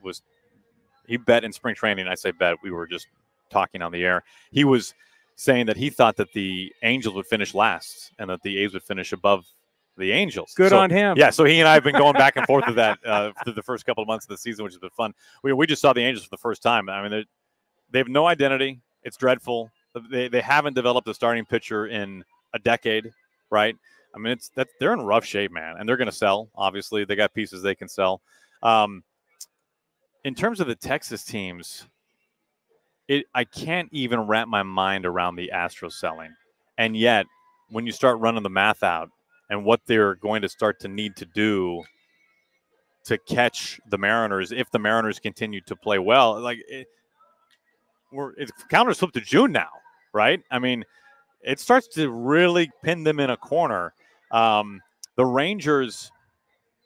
bet in spring training. I say bet. We were just talking on the air. He was saying that he thought that the Angels would finish last and that the A's would finish above the Angels. Good on him. Yeah, so he and I have been going back and forth with that through the first couple of months of the season, which has been fun. We just saw the Angels for the first time. I mean, they have no identity. It's dreadful. They haven't developed a starting pitcher in a decade, right? I mean, they're in rough shape, man, and they're going to sell. Obviously, they got pieces they can sell. In terms of the Texas teams, I can't even wrap my mind around the Astros selling. And yet, when you start running the math out and what they're going to start to need to do to catch the Mariners, if the Mariners continue to play well, like it's counters flip to June now, right? I mean, it starts to really pin them in a corner. The Rangers,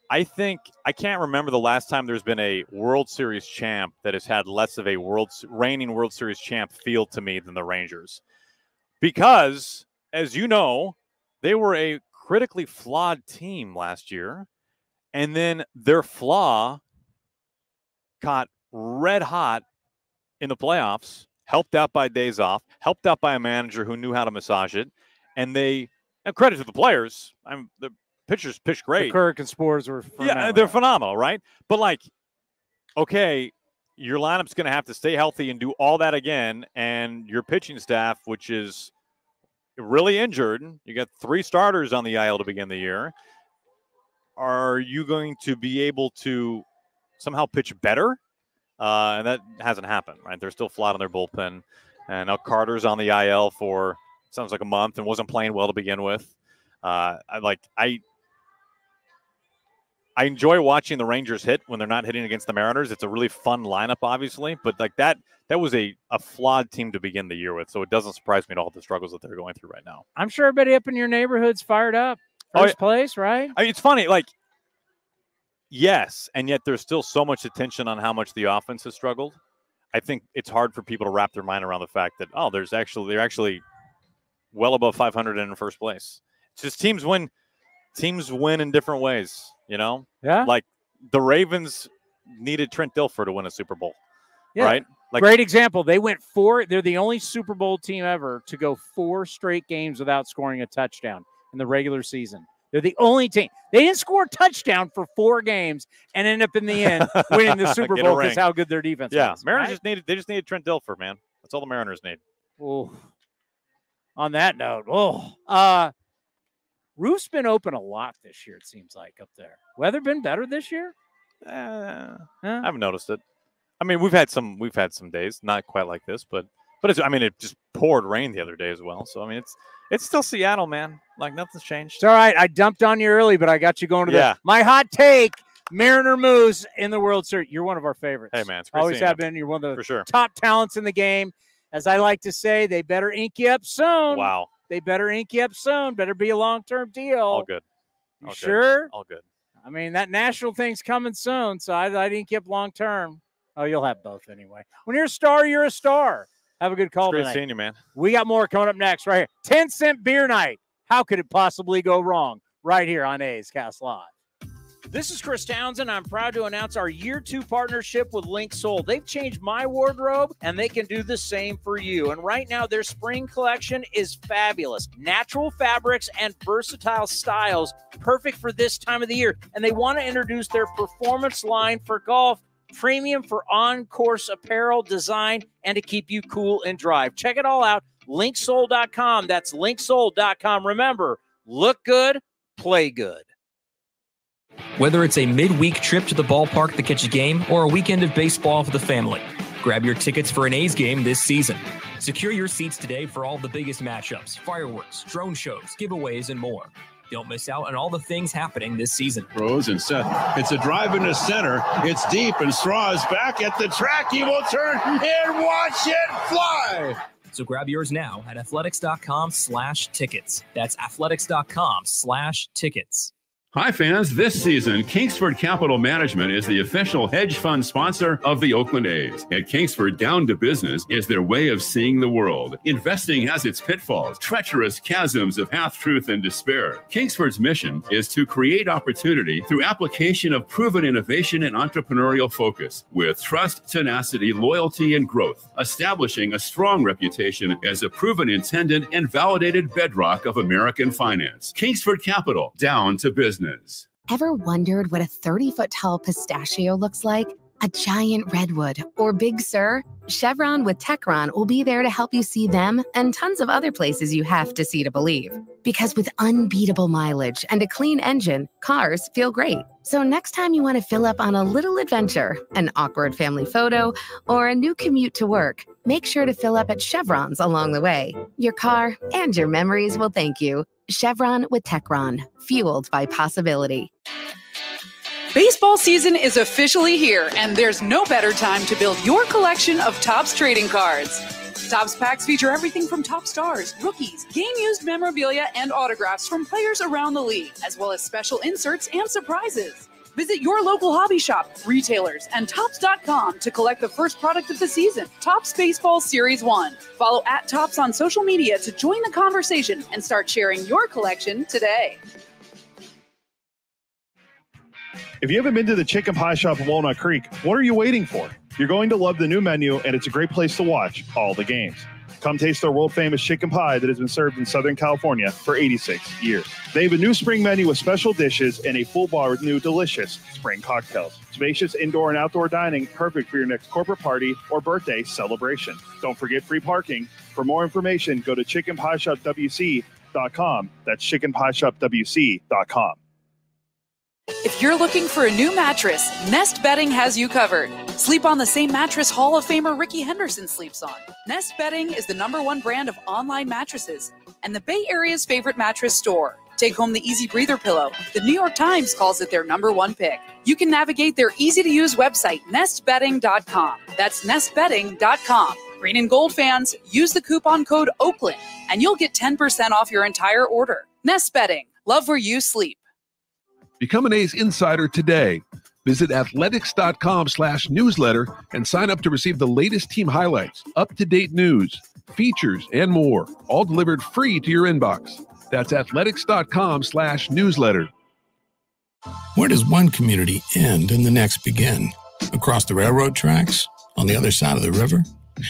I think I can't remember the last time there's been a World Series champ that has had less of a reigning World Series champ feel to me than the Rangers. Because, as you know, they were a critically flawed team last year, and then their flaw caught red hot in the playoffs, helped out by days off, helped out by a manager who knew how to massage it, and credit to the players. The pitchers pitched great. The Kirk and Spores were phenomenal. Yeah, they're phenomenal, right? But okay, your lineup's going to have to stay healthy and do all that again, and your pitching staff, which is really injured. You got 3 starters on the IL to begin the year. Are you going to be able to somehow pitch better? And that hasn't happened, right? They're still flat on their bullpen. And now Carter's on the IL for sounds like a month and wasn't playing well to begin with. I enjoy watching the Rangers hit when they're not hitting against the Mariners. It's a really fun lineup, obviously, but like that was a flawed team to begin the year with. So it doesn't surprise me at all the struggles that they're going through right now. I'm sure everybody up in your neighborhood's fired up. First place, right? I mean, it's funny, like, yes, and yet there's still so much attention on how much the offense has struggled. I think it's hard for people to wrap their mind around the fact that, they're actually well above 500 in first place. It's just teams win in different ways, you know? Yeah. Like the Ravens needed Trent Dilfer to win a Super Bowl, right? Like, great example. They went 4. They're the only Super Bowl team ever to go 4 straight games without scoring a touchdown in the regular season. They're the only team. They didn't score a touchdown for 4 games and end up in the end winning the Super Bowl because how good their defense was. Mariners just needed Trent Dilfer, man. That's all the Mariners need. Oh. On that note, roof's been open a lot this year, it seems like, up there. Weather been better this year? I haven't noticed it. I mean, we've had some days, not quite like this, but it just poured rain the other day as well. So I mean, it's still Seattle, man. Like nothing's changed. It's all right. I dumped on you early, but I got you going to my hot take. Mariner moves in the World Series. You're one of our favorites. Hey man, it's great. Always have been. You're one of the for sure top talents in the game. As I like to say, they better ink you up soon. Wow. They better ink you up soon. Better be a long-term deal. All good. You sure? All good. I mean, that national thing's coming soon, so I'd ink you up long-term. Oh, you'll have both anyway. When you're a star, you're a star. Have a good call tonight. Great seeing you, man. We got more coming up next right here. 10-cent beer night. How could it possibly go wrong? Right here on A's Cast Live. This is Chris Townsend. I'm proud to announce our Year 2 partnership with Link Soul. They've changed my wardrobe, and they can do the same for you. And right now, their spring collection is fabulous. Natural fabrics and versatile styles, perfect for this time of the year. And they want to introduce their performance line for golf, premium for on-course apparel, design, and to keep you cool and dry. Check it all out, linksoul.com. That's linksoul.com. Remember, look good, play good. Whether it's a midweek trip to the ballpark to catch a game or a weekend of baseball for the family, grab your tickets for an A's game this season. Secure your seats today for all the biggest matchups, fireworks, drone shows, giveaways, and more. Don't miss out on all the things happening this season. Rose and Seth. It's a drive into center. It's deep, and Straw is back at the track. He will turn and watch it fly. So grab yours now at athletics.com/tickets. That's athletics.com/tickets. Hi, fans. This season, Kingsford Capital Management is the official hedge fund sponsor of the Oakland A's. At Kingsford, down to business is their way of seeing the world. Investing has its pitfalls, treacherous chasms of half-truth and despair. Kingsford's mission is to create opportunity through application of proven innovation and entrepreneurial focus with trust, tenacity, loyalty, and growth, establishing a strong reputation as a proven intendant and validated bedrock of American finance. Kingsford Capital, down to business. Ever wondered what a 30-foot tall pistachio looks like? A giant redwood or Big Sur? Chevron with Techron will be there to help you see them and tons of other places you have to see to believe. Because with unbeatable mileage and a clean engine, cars feel great. So next time you want to fill up on a little adventure, an awkward family photo, or a new commute to work, make sure to fill up at Chevron's along the way. Your car and your memories will thank you. Chevron with Techron, fueled by possibility. Baseball season is officially here, and there's no better time to build your collection of Topps trading cards. Topps packs feature everything from top stars, rookies, game-used memorabilia, and autographs from players around the league, as well as special inserts and surprises. Visit your local hobby shop, retailers, and Topps.com to collect the first product of the season, Topps Baseball Series 1. Follow @Topps on social media to join the conversation and start sharing your collection today. If you haven't been to the Chicken Pie Shop in Walnut Creek, what are you waiting for? You're going to love the new menu, and it's a great place to watch all the games. Come taste their world-famous chicken pie that has been served in Southern California for 86 years. They have a new spring menu with special dishes and a full bar with new delicious spring cocktails. Spacious indoor and outdoor dining, perfect for your next corporate party or birthday celebration. Don't forget free parking. For more information, go to chickenpieshopwc.com. That's chickenpieshopwc.com. If you're looking for a new mattress, Nest Bedding has you covered. Sleep on the same mattress Hall of Famer Ricky Henderson sleeps on. Nest Bedding is the #1 brand of online mattresses and the Bay Area's favorite mattress store. Take home the Easy Breather pillow. The New York Times calls it their #1 pick. You can navigate their easy-to-use website, nestbedding.com. That's nestbedding.com. Green and gold fans, use the coupon code Oakland, and you'll get 10% off your entire order. Nest Bedding. Love where you sleep. Become an A's insider today. Visit athletics.com/newsletter and sign up to receive the latest team highlights, up-to-date news, features, and more, all delivered free to your inbox. That's athletics.com/newsletter. Where does one community end and the next begin? Across the railroad tracks? On the other side of the river?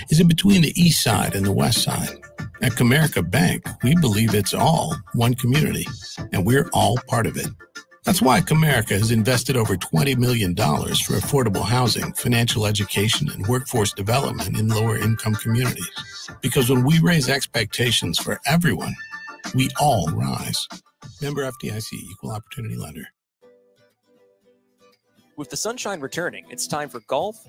Is it between the east side and the west side? At Comerica Bank, we believe it's all one community, and we're all part of it. That's why Comerica has invested over $20 million for affordable housing, financial education, and workforce development in lower-income communities. Because when we raise expectations for everyone, we all rise. Member FDIC, Equal Opportunity Lender. With the sunshine returning, it's time for golf,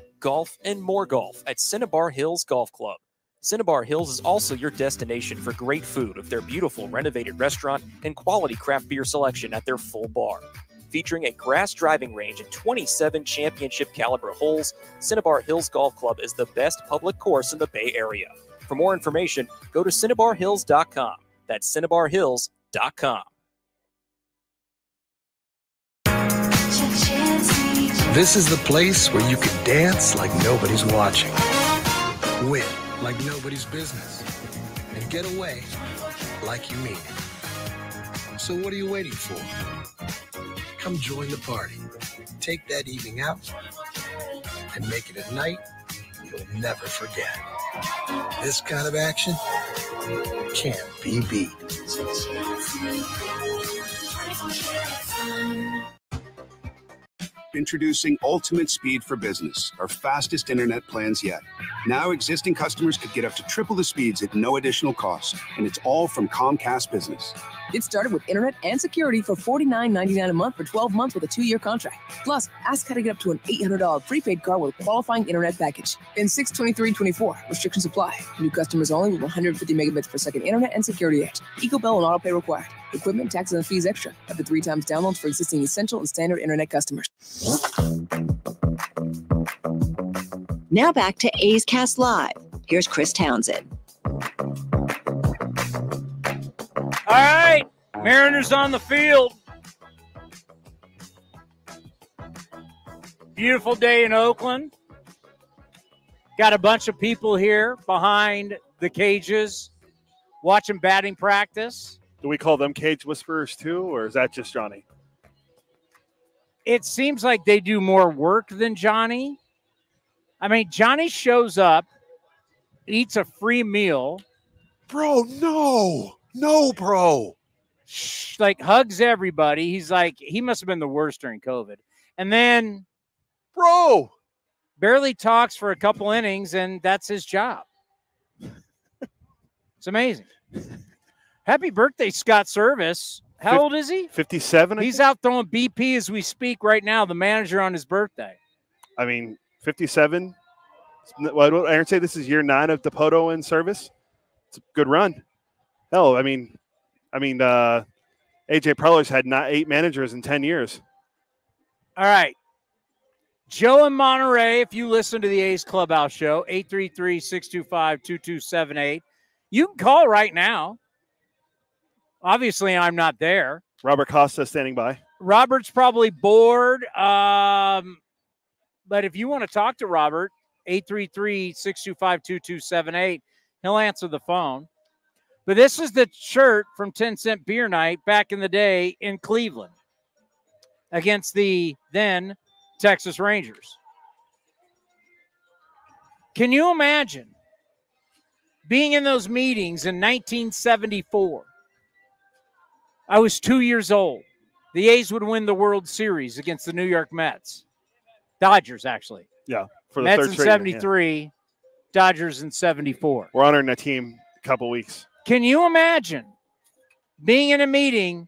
and more golf at Cinnabar Hills Golf Club. Cinnabar Hills is also your destination for great food with their beautiful renovated restaurant and quality craft beer selection at their full bar. Featuring a grass driving range and 27 championship caliber holes, Cinnabar Hills Golf Club is the best public course in the Bay Area. For more information, go to cinnabarhills.com. That's cinnabarhills.com. This is the place where you can dance like nobody's watching, win like nobody's business, and get away like you mean it. So what are you waiting for? Come join the party. Take that evening out and make it a night you'll never forget. This kind of action can't be beat. Introducing Ultimate Speed for Business, our fastest internet plans yet. Now existing customers could get up to triple the speeds at no additional cost, and it's all from Comcast Business. Get started with internet and security for $49.99 a month for 12 months with a 2-year contract. Plus, ask how to get up to an $800 prepaid card with a qualifying internet package. In 6/23/24, restrictions apply. New customers only with 150 megabits per second internet and security edge. EcoBell and autopay required. Equipment, taxes, and fees extra. Up to 3 times downloads for existing essential and standard internet customers. Now back to A's Cast Live. Here's Chris Townsend. All right, Mariners on the field. Beautiful day in Oakland. Got a bunch of people here behind the cages watching batting practice. Do we call them cage whisperers too, or is that just Johnny? It seems like they do more work than Johnny. I mean, Johnny shows up, eats a free meal. Bro, no, bro. Like hugs everybody. He's like, he must have been the worst during COVID. And then, bro, barely talks for a couple innings, and that's his job. It's amazing. Happy birthday, Scott Service. How old is he? 57. He's out throwing BP as we speak right now, the manager on his birthday. I mean, 57. Well, Aaron say this is year 9 of DePoto in service. It's a good run. Hell, I mean, AJ Preller's had 8 managers in 10 years. All right. Joe in Monterey, if you listen to the A's Clubhouse show, 833-625-2278. You can call right now. Obviously, I'm not there. Robert Costa standing by. Robert's probably bored. But if you want to talk to Robert, 833-625-2278, he'll answer the phone. But this is the shirt from 10 Cent Beer Night back in the day in Cleveland against the then Texas Rangers. Can you imagine being in those meetings in 1974, I was 2 years old. The A's would win the World Series against the New York Mets. Dodgers, actually. Yeah. For the Mets third in straight year, 73, Dodgers in 74. We're honoring that team a couple weeks. Can you imagine being in a meeting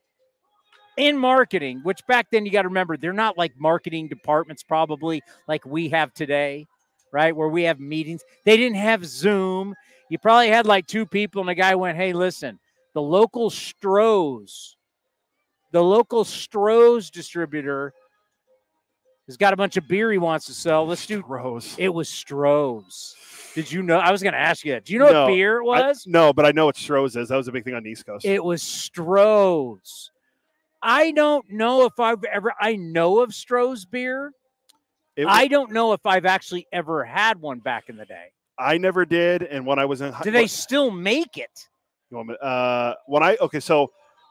in marketing, which back then you got to remember, they're not like marketing departments probably like we have today, right, where we have meetings. They didn't have Zoom. You probably had like two people, and the guy went, hey, listen, the local Stroh's distributor has got a bunch of beer he wants to sell. Let's do Stroh's. It was Stroh's. Did you know? I was going to ask you that. Do you know what beer it was? No, but I know what Stroh's is. That was a big thing on the East Coast. It was Stroh's. I don't know if I know of Stroh's beer. I don't know if I've actually ever had one back in the day. I never did. And when I was in do they still make it? When I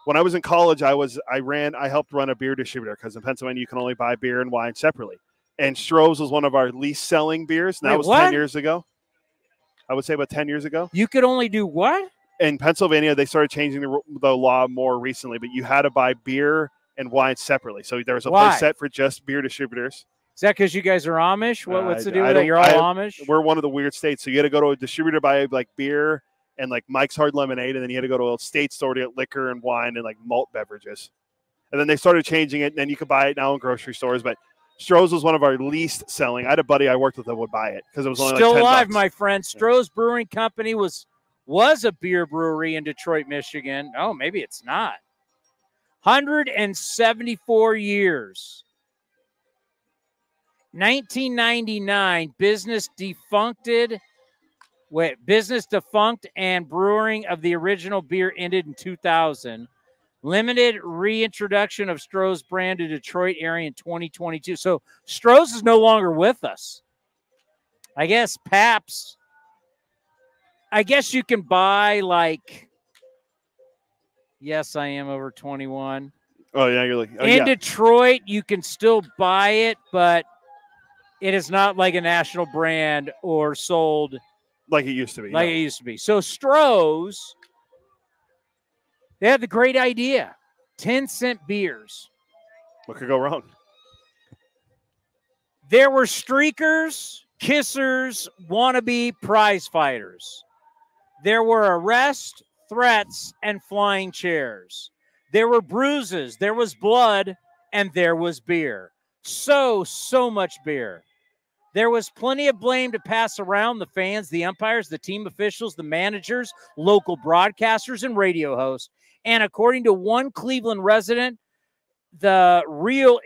was in college, I helped run a beer distributor because in Pennsylvania you can only buy beer and wine separately. And Stroh's was one of our least selling beers. And that was 10 years ago. I would say about 10 years ago. You could only do what? In Pennsylvania, they started changing the law more recently, but you had to buy beer and wine separately. So there was a place set for just beer distributors. Is that because you guys are Amish? What's the deal with that? You're all Amish? We're one of the weird states. So you had to go to a distributor, buy like beer and like Mike's Hard Lemonade, and then you had to go to a state store to get liquor and wine and like malt beverages. And then they started changing it, and then you could buy it now in grocery stores. But Stroh's was one of our least selling. I had a buddy I worked with that would buy it because it was only still like $10. Alive, my friend. Stroh's Brewing Company was a beer brewery in Detroit, Michigan. Oh, maybe it's not. 174 years. 1999, business defunct and brewing of the original beer ended in 2000. Limited reintroduction of Stroh's brand to Detroit area in 2022. So Stroh's is no longer with us. I guess Pabst. I guess you can buy like. Yes, I am over 21. Oh yeah, you're like in Detroit. You can still buy it, but it is not like a national brand or sold like it used to be. Like it used to be. So Stroh's. They had the great idea, 10-cent beers. What could go wrong? There were streakers, kissers, wannabe prize fighters. There were arrests, threats, and flying chairs. There were bruises, there was blood, and there was beer. So much beer. There was plenty of blame to pass around the fans, the umpires, the team officials, the managers, local broadcasters, and radio hosts. And according to one Cleveland resident, the real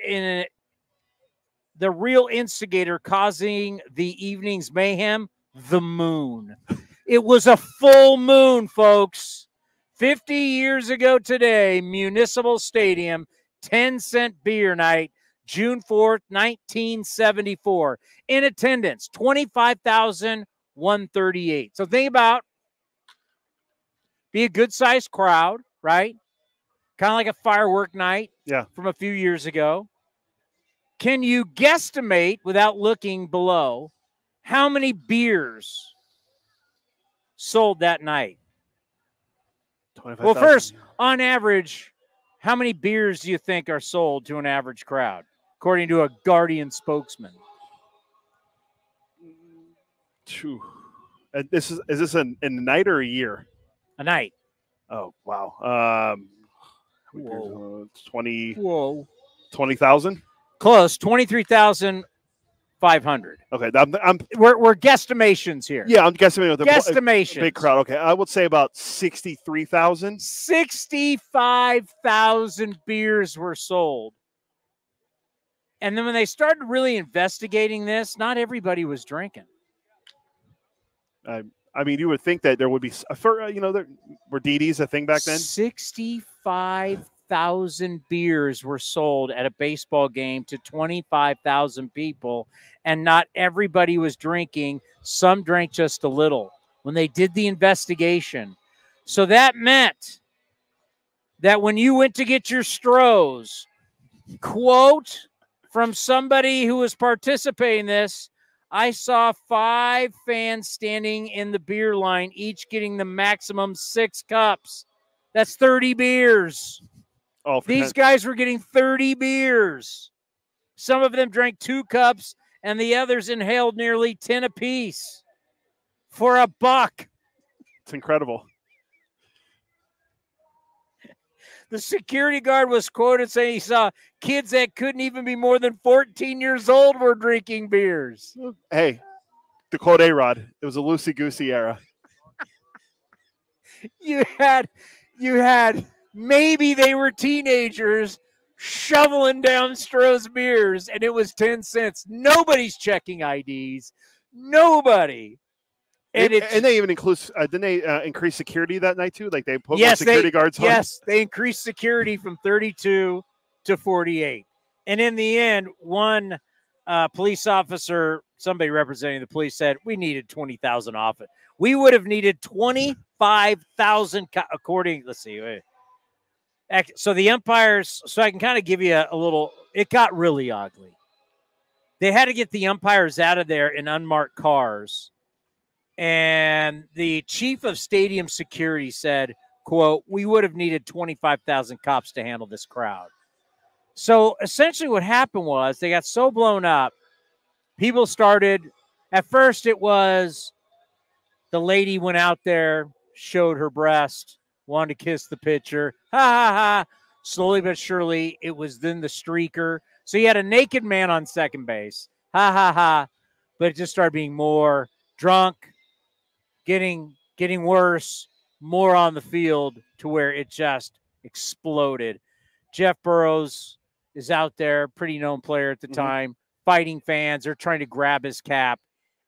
instigator causing the evening's mayhem, the moon. It was a full moon, folks. 50 years ago today, Municipal Stadium, 10-cent beer night, June 4th, 1974. In attendance, 25,138. So think about, be a good-sized crowd, right? Kind of like a firework night from a few years ago. Can you guesstimate, without looking below, how many beers sold that night? Well, first, on average, how many beers do you think are sold to an average crowd, according to a Guardian spokesman? Is this a night or a year? A night. Oh, wow. 20,000? Close. 23,500. Okay. We're guesstimations here. Yeah, I'm guesstimating with guesstimations. A big crowd. Okay. I would say about 63,000. 65,000 beers were sold. And then when they started really investigating this, not everybody was drinking. I mean, you would think that there would be, were DDs a thing back then? 65,000 beers were sold at a baseball game to 25,000 people, and not everybody was drinking. Some drank just a little when they did the investigation. So that meant that when you went to get your Stroh's, quote from somebody who was participating in this, I saw 5 fans standing in the beer line, each getting the maximum 6 cups. That's 30 beers. Oh, these guys were getting 30 beers. Some of them drank 2 cups, and the others inhaled nearly 10 apiece for $1. It's incredible. The security guard was quoted saying he saw kids that couldn't even be more than 14 years old were drinking beers. Hey, to quote A-Rod, it was a loosey-goosey era. You had maybe they were teenagers shoveling down Stroh's beers, and it was 10 cents. Nobody's checking IDs. Nobody. And they even didn't they increase security that night too? Like they put more security guards on? Yes, they increased security from 32 to 48. And in the end, one police officer, somebody representing the police, said, we needed 20,000 off it. We would have needed 25,000 according, let's see. Wait. So the umpires, so I can kind of give you a little, it got really ugly. They had to get the umpires out of there in unmarked cars. And the chief of stadium security said, quote, we would have needed 25,000 cops to handle this crowd. So essentially what happened was they got so blown up, people started, at first it was the lady went out there, showed her breast, wanted to kiss the pitcher. Ha, ha, ha. Slowly but surely, it was then the streaker. So you had a naked man on second base. Ha, ha, ha. But it just started being more drunk, getting worse, more on the field to where it just exploded. Jeff Burrows is out there, pretty known player at the time, fighting fans. They're trying to grab his cap.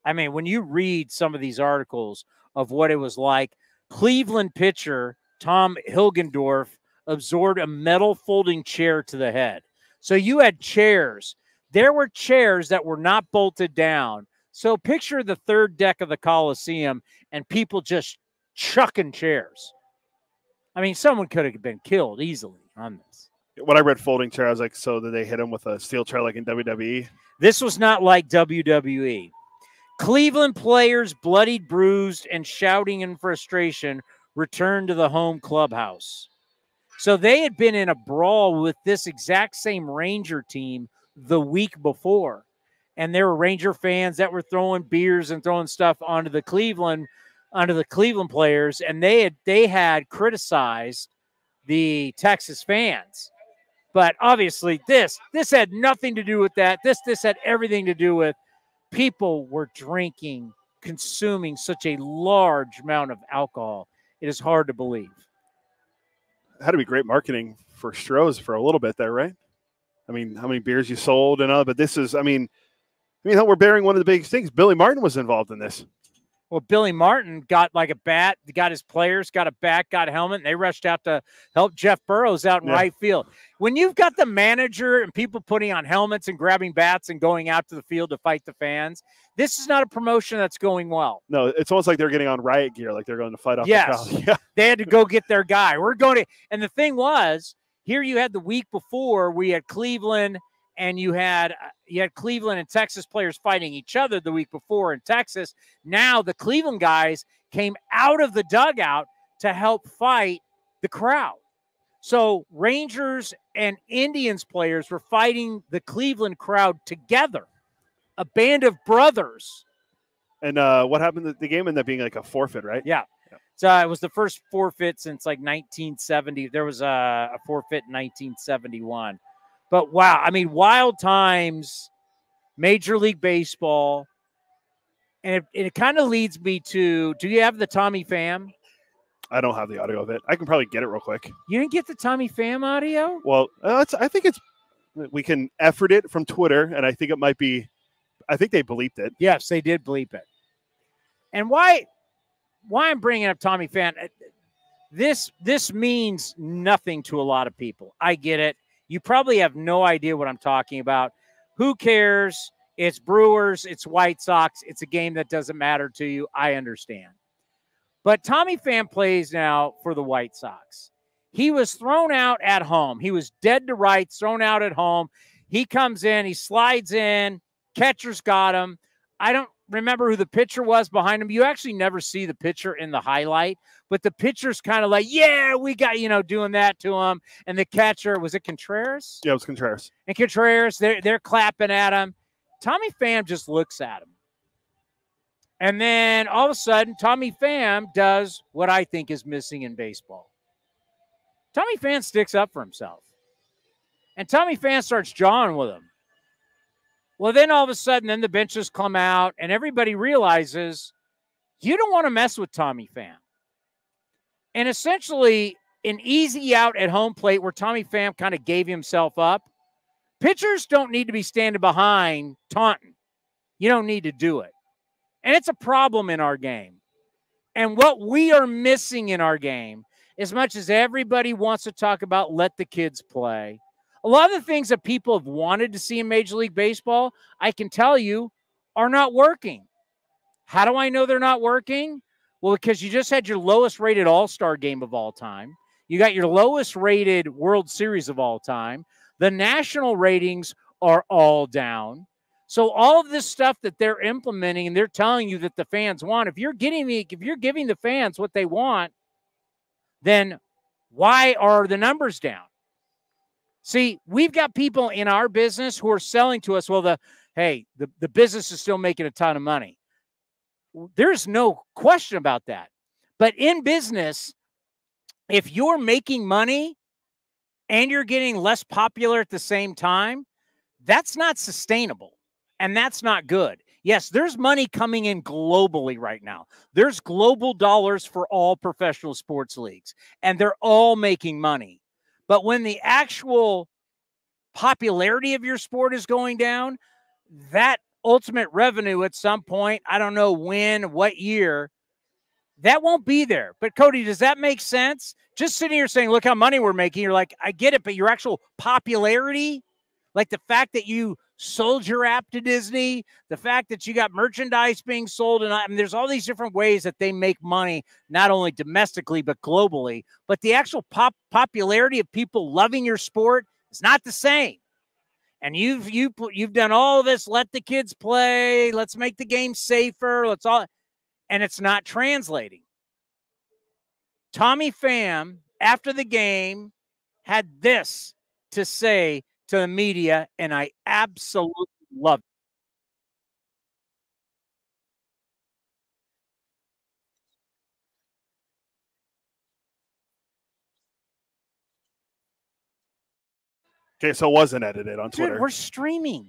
I mean, when you read some of these articles of what it was like, Cleveland pitcher Tom Hilgendorf absorbed a metal folding chair to the head. So you had chairs. There were chairs that were not bolted down. So picture the third deck of the Coliseum and people just chucking chairs. I mean, someone could have been killed easily on this. When I read folding chair, I was like, so did they hit him with a steel chair like in WWE? This was not like WWE. Cleveland players, bloodied, bruised, and shouting in frustration, returned to the home clubhouse. So they had been in a brawl with this exact same Ranger team the week before. And there were Ranger fans that were throwing beers and throwing stuff onto the Cleveland players, and they had criticized the Texas fans. But obviously this had nothing to do with that. This had everything to do with people were drinking, consuming such a large amount of alcohol. It is hard to believe. It had to be great marketing for Stroh's for a little bit there, right? I mean, how many beers you sold and all, but this is, I mean, we're bearing one of the biggest things. Billy Martin was involved in this. Well, Billy Martin got like a bat, got his players, got a bat, got a helmet, and they rushed out to help Jeff Burrows out in right field. When you've got the manager and people putting on helmets and grabbing bats and going out to the field to fight the fans, this is not a promotion that's going well. No, it's almost like they're getting on riot gear, like they're going to fight off the crowd. Yeah. They had to go get their guy. We're going to, and the thing was, here you had the week before, we had Cleveland, and you had Cleveland and Texas players fighting each other the week before in Texas. Now the Cleveland guys came out of the dugout to help fight the crowd. So Rangers and Indians players were fighting the Cleveland crowd together, a band of brothers. And what happened? The game ended up being like a forfeit, right? Yeah. So it was the first forfeit since like 1970. There was a forfeit in 1971. But wow, I mean, wild times, Major League Baseball. And it kind of leads me to, do you have the Tommy Pham? I don't have the audio of it. I can probably get it real quick. You didn't get the Tommy Pham audio? Well, I think we can effort it from Twitter, and I think it might be, I think they bleeped it. Yes, they did bleep it. And why I'm bringing up Tommy Pham, this means nothing to a lot of people. I get it. You probably have no idea what I'm talking about. Who cares? It's Brewers. It's White Sox. It's a game that doesn't matter to you. I understand. But Tommy Pham plays now for the White Sox. He was thrown out at home. He was dead to rights, thrown out at home. He comes in. He slides in. Catcher's got him. I don't remember who the pitcher was behind him. You actually never see the pitcher in the highlight, but the pitcher's kind of like, yeah, we got, doing that to him. And the catcher, was it Contreras? Yeah, it was Contreras. And Contreras, they're clapping at him. Tommy Pham just looks at him. And then all of a sudden, Tommy Pham does what I think is missing in baseball. Tommy Pham sticks up for himself. And Tommy Pham starts jawing with him. Well, then all of a sudden, then the benches come out, and everybody realizes you don't want to mess with Tommy Pham. And essentially, an easy out at home plate where Tommy Pham kind of gave himself up. Pitchers don't need to be standing behind taunting. You don't need to do it. And it's a problem in our game. And what we are missing in our game, as much as everybody wants to talk about let the kids play, a lot of the things that people have wanted to see in Major League Baseball, I can tell you, are not working. How do I know they're not working? Well, because you just had your lowest rated All-Star game of all time. You got your lowest rated World Series of all time. The national ratings are all down. So all of this stuff that they're implementing and they're telling you that the fans want, if you're giving the fans what they want, then why are the numbers down? See, we've got people in our business who are selling to us, well, the business is still making a ton of money. There's no question about that. But in business, if you're making money and you're getting less popular at the same time, that's not sustainable. And that's not good. Yes, there's money coming in globally right now. There's global dollars for all professional sports leagues, and they're all making money. But when the actual popularity of your sport is going down, that ultimate revenue at some point, I don't know when, what year, that won't be there. But Cody, does that make sense? Just sitting here saying, look how money we're making. You're like, I get it, but your actual popularity, like the fact that you sold your app to Disney, the fact that you got merchandise being sold, and I mean, there's all these different ways that they make money, not only domestically, but globally. But the actual popularity of people loving your sport is not the same. And you've done all of this, let the kids play, let's make the game safer, and it's not translating. Tommy Pham, after the game, had this to say to the media, and I absolutely love it. Okay, so it wasn't edited on Twitter. Dude, we're streaming.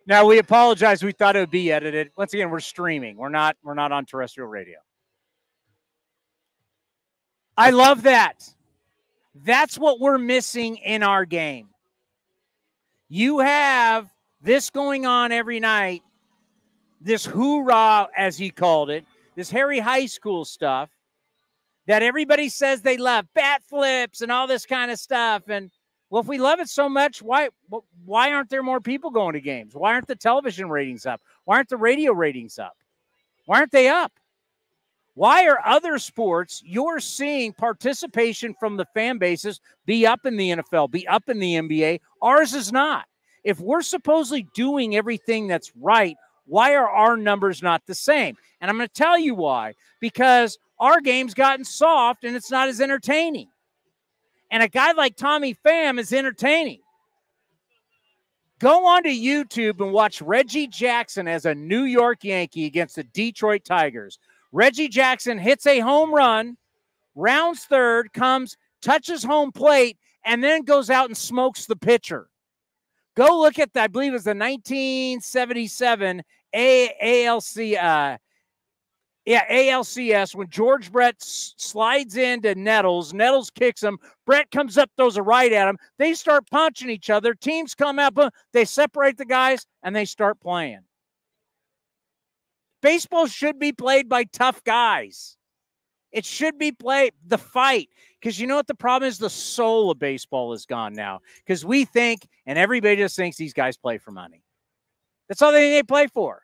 Now, we apologize. We thought it would be edited. Once again, we're streaming. We're not on terrestrial radio. I love that. That's what we're missing in our game. You have this going on every night, this hoorah, as he called it, this Harry High School stuff that everybody says they love, bat flips and all this kind of stuff. And well, if we love it so much, why aren't there more people going to games? Why aren't the television ratings up? Why aren't the radio ratings up? Why aren't they up? Why are other sports you're seeing participation from the fan bases be up in the NFL, be up in the NBA? Ours is not. If we're supposedly doing everything that's right, why are our numbers not the same? And I'm going to tell you why. Because our game's gotten soft and it's not as entertaining. And a guy like Tommy Pham is entertaining. Go onto YouTube and watch Reggie Jackson as a New York Yankee against the Detroit Tigers. Reggie Jackson hits a home run, rounds third, comes, touches home plate, and then goes out and smokes the pitcher. Go look at, I believe it was the 1977 ALC Yeah, ALCS, when George Brett slides into Nettles, Nettles kicks him, Brett comes up, throws a right at him, they start punching each other, teams come up, they separate the guys, and they start playing. Baseball should be played by tough guys. It should be played, the fight, because you know what the problem is? The soul of baseball is gone now, because we think, and everybody just thinks these guys play for money. That's all they play for.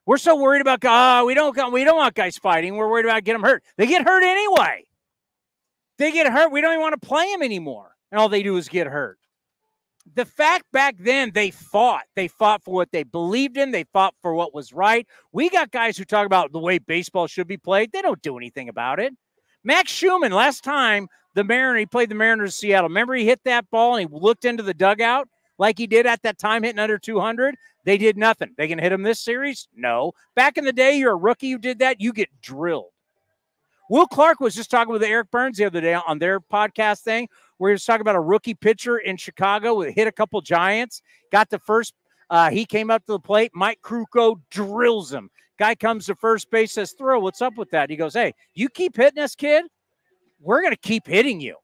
We're so worried about, we don't want guys fighting. We're worried about getting them hurt. They get hurt anyway. They get hurt. We don't even want to play them anymore. And all they do is get hurt. The fact back then they fought. They fought for what they believed in. They fought for what was right. We got guys who talk about the way baseball should be played. They don't do anything about it. Max Schuemann, last time he played the Mariners of Seattle. Remember he hit that ball and he looked into the dugout like he did at that time, hitting under 200? They did nothing. They can hit him this series? No. Back in the day, you're a rookie who did that, you get drilled. Will Clark was just talking with Eric Burns the other day on their podcast thing, where he was talking about a rookie pitcher in Chicago who hit a couple giants, got the first, he came up to the plate, Mike Krukow drills him. Guy comes to first base, says, throw, what's up with that? He goes, hey, you keep hitting us, kid, we're going to keep hitting you.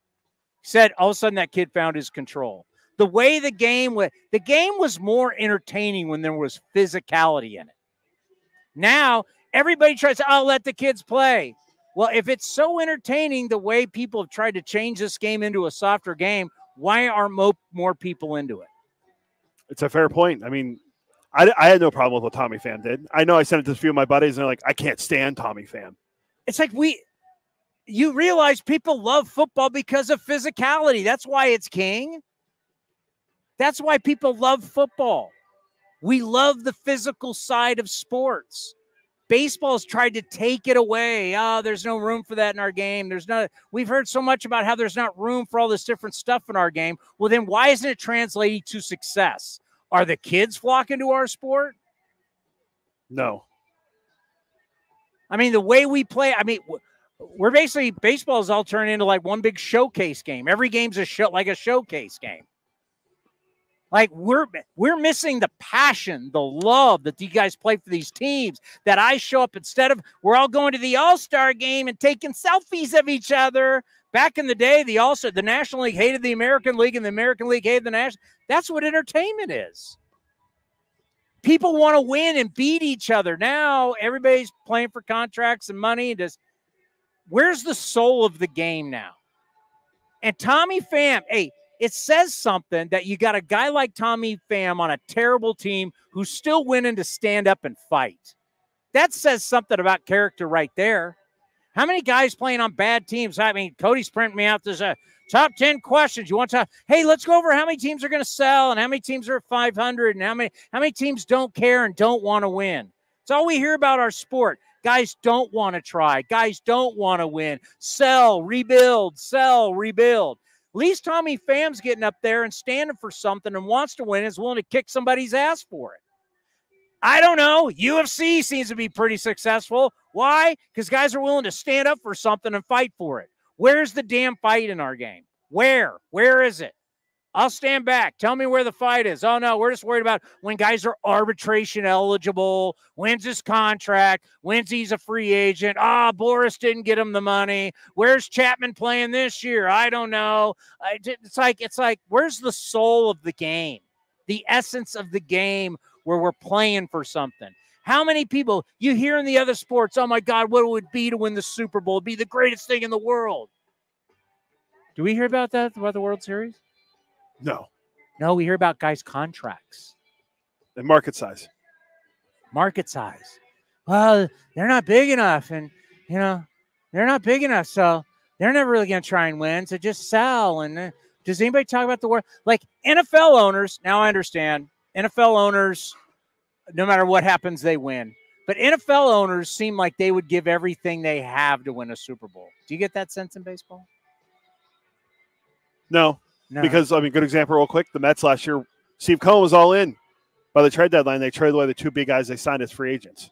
He said all of a sudden that kid found his control. The way the game was more entertaining when there was physicality in it. Now, everybody tries to, let the kids play. Well, if it's so entertaining the way people have tried to change this game into a softer game, why aren't more people into it? It's a fair point. I mean, I had no problem with what Tommy Pham did. I know I sent it to a few of my buddies, and they're like, I can't stand Tommy Pham. It's like you realize people love football because of physicality. That's why it's king. That's why people love football. We love the physical side of sports. Baseball's tried to take it away. Oh, there's no room for that in our game. We've heard so much about how there's not room for all this different stuff in our game. Well, then why isn't it translating to success? Are the kids flocking to our sport? No. I mean, the way we play, we're basically, baseball is all turned into like one big showcase game. Every game's a showcase game. Like we're missing the passion, the love that you guys play for these teams, that I show up instead of we're all going to the All-Star game and taking selfies of each other. Back in the day, the National League hated the American League and the American League hated the National. That's what entertainment is. People want to win and beat each other. Now everybody's playing for contracts and money. Where's the soul of the game now? And Tommy Pham, hey, it says something that you got a guy like Tommy Pham on a terrible team who's still winning to stand up and fight. That says something about character right there. How many guys playing on bad teams? I mean, Cody's printing me out. There's a top 10 questions. You want to? Hey, let's go over how many teams are going to sell and how many teams are at 500 and how many teams don't care and don't want to win. It's all we hear about our sport. Guys don't want to try. Guys don't want to win. Sell, rebuild, sell, rebuild. At least Tommy Pham's getting up there and standing for something and wants to win and is willing to kick somebody's ass for it. I don't know. UFC seems to be pretty successful. Why? Because guys are willing to stand up for something and fight for it. Where's the damn fight in our game? Where? Where is it? I'll stand back. Tell me where the fight is. Oh, no, we're just worried about when guys are arbitration eligible, when's his contract, when's he's a free agent. Boris didn't get him the money. Where's Chapman playing this year? I don't know. It's like, where's the soul of the game, the essence of the game where we're playing for something? How many people you hear in the other sports, oh, my God, what it would be to win the Super Bowl? It'd be the greatest thing in the world. Do we hear about that, about the World Series? No. No, we hear about guys' contracts. And market size. Market size. Well, they're not big enough. And, they're not big enough. So they're never really going to try and win. So just sell. And does anybody talk about the word? Like NFL owners, now I understand. NFL owners, no matter what happens, they win. But NFL owners seem like they would give everything they have to win a Super Bowl. Do you get that sense in baseball? No. No. Because, good example real quick. The Mets last year, Steve Cohen was all in. By the trade deadline, they traded away the two big guys they signed as free agents.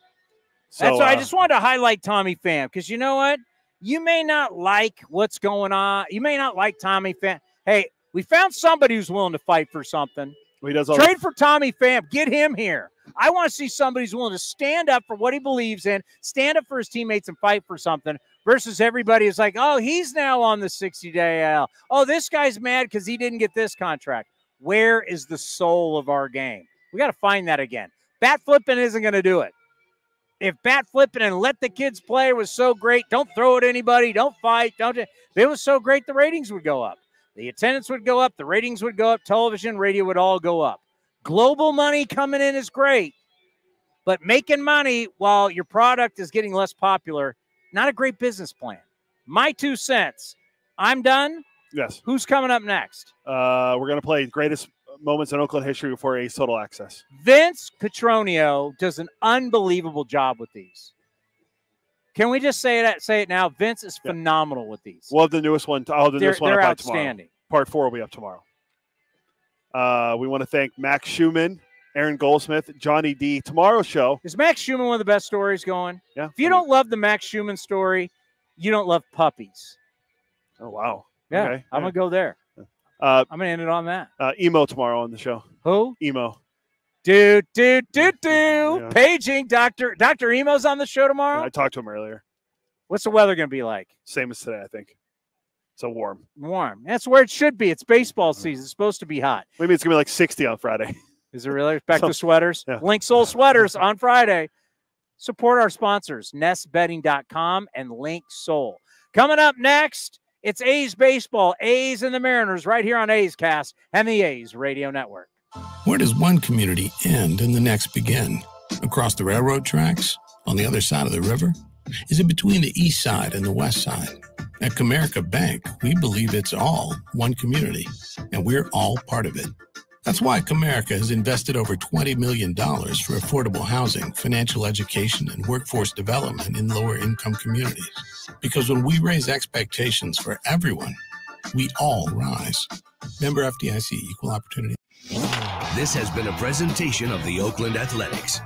So, that's why I just wanted to highlight Tommy Pham, because you know what? You may not like what's going on. You may not like Tommy Pham. Hey, we found somebody who's willing to fight for something. He does all Trade for Tommy Pham. Get him here. I want to see somebody who's willing to stand up for what he believes in, stand up for his teammates and fight for something versus everybody is like, oh, he's now on the 60-day AL. Oh, this guy's mad because he didn't get this contract. Where is the soul of our game? We got to find that again. Bat flipping isn't going to do it. If bat flipping and let the kids play was so great, don't throw at anybody, don't fight, if it was so great, the ratings would go up. The attendance would go up, the ratings would go up, television, radio would all go up. Global money coming in is great, but making money while your product is getting less popular, not a great business plan. My 2 cents. I'm done. Yes. Who's coming up next? We're going to play greatest moments in Oakland history before A's Total Access. Vince Cotroneo does an unbelievable job with these. Can we just say it now? Vince is phenomenal with these. We'll have the newest one. I'll have the newest one they're up outstanding. Tomorrow. Part 4 will be up tomorrow. We want to thank Max Schuemann, Aaron Goldsmith, Johnny D. Tomorrow's show. Is Max Schuemann one of the best stories going? Yeah. If you don't love the Max Schuemann story, you don't love puppies. Oh, wow. Yeah, okay. I'm going to go there. I'm going to end it on that. Emo tomorrow on the show. Who? Emo. Do. Yeah. Paging. Dr. Emo's on the show tomorrow? Yeah, I talked to him earlier. What's the weather going to be like? Same as today, I think. So warm. Warm. That's where it should be. It's baseball season. It's supposed to be hot. Maybe it's going to be like 60 on Friday. Is it really? Back to sweaters? Yeah. Link Soul Sweaters on Friday. Support our sponsors, nestbetting.com and Link Soul. Coming up next, it's A's baseball, A's and the Mariners right here on A's Cast and the A's Radio Network. Where does one community end and the next begin? Across the railroad tracks? On the other side of the river? Is it between the east side and the west side? At Comerica Bank, we believe it's all one community, and we're all part of it. That's why Comerica has invested over $20 million for affordable housing, financial education, and workforce development in lower-income communities. Because when we raise expectations for everyone, we all rise. Member FDIC, Equal Opportunity. This has been a presentation of the Oakland Athletics.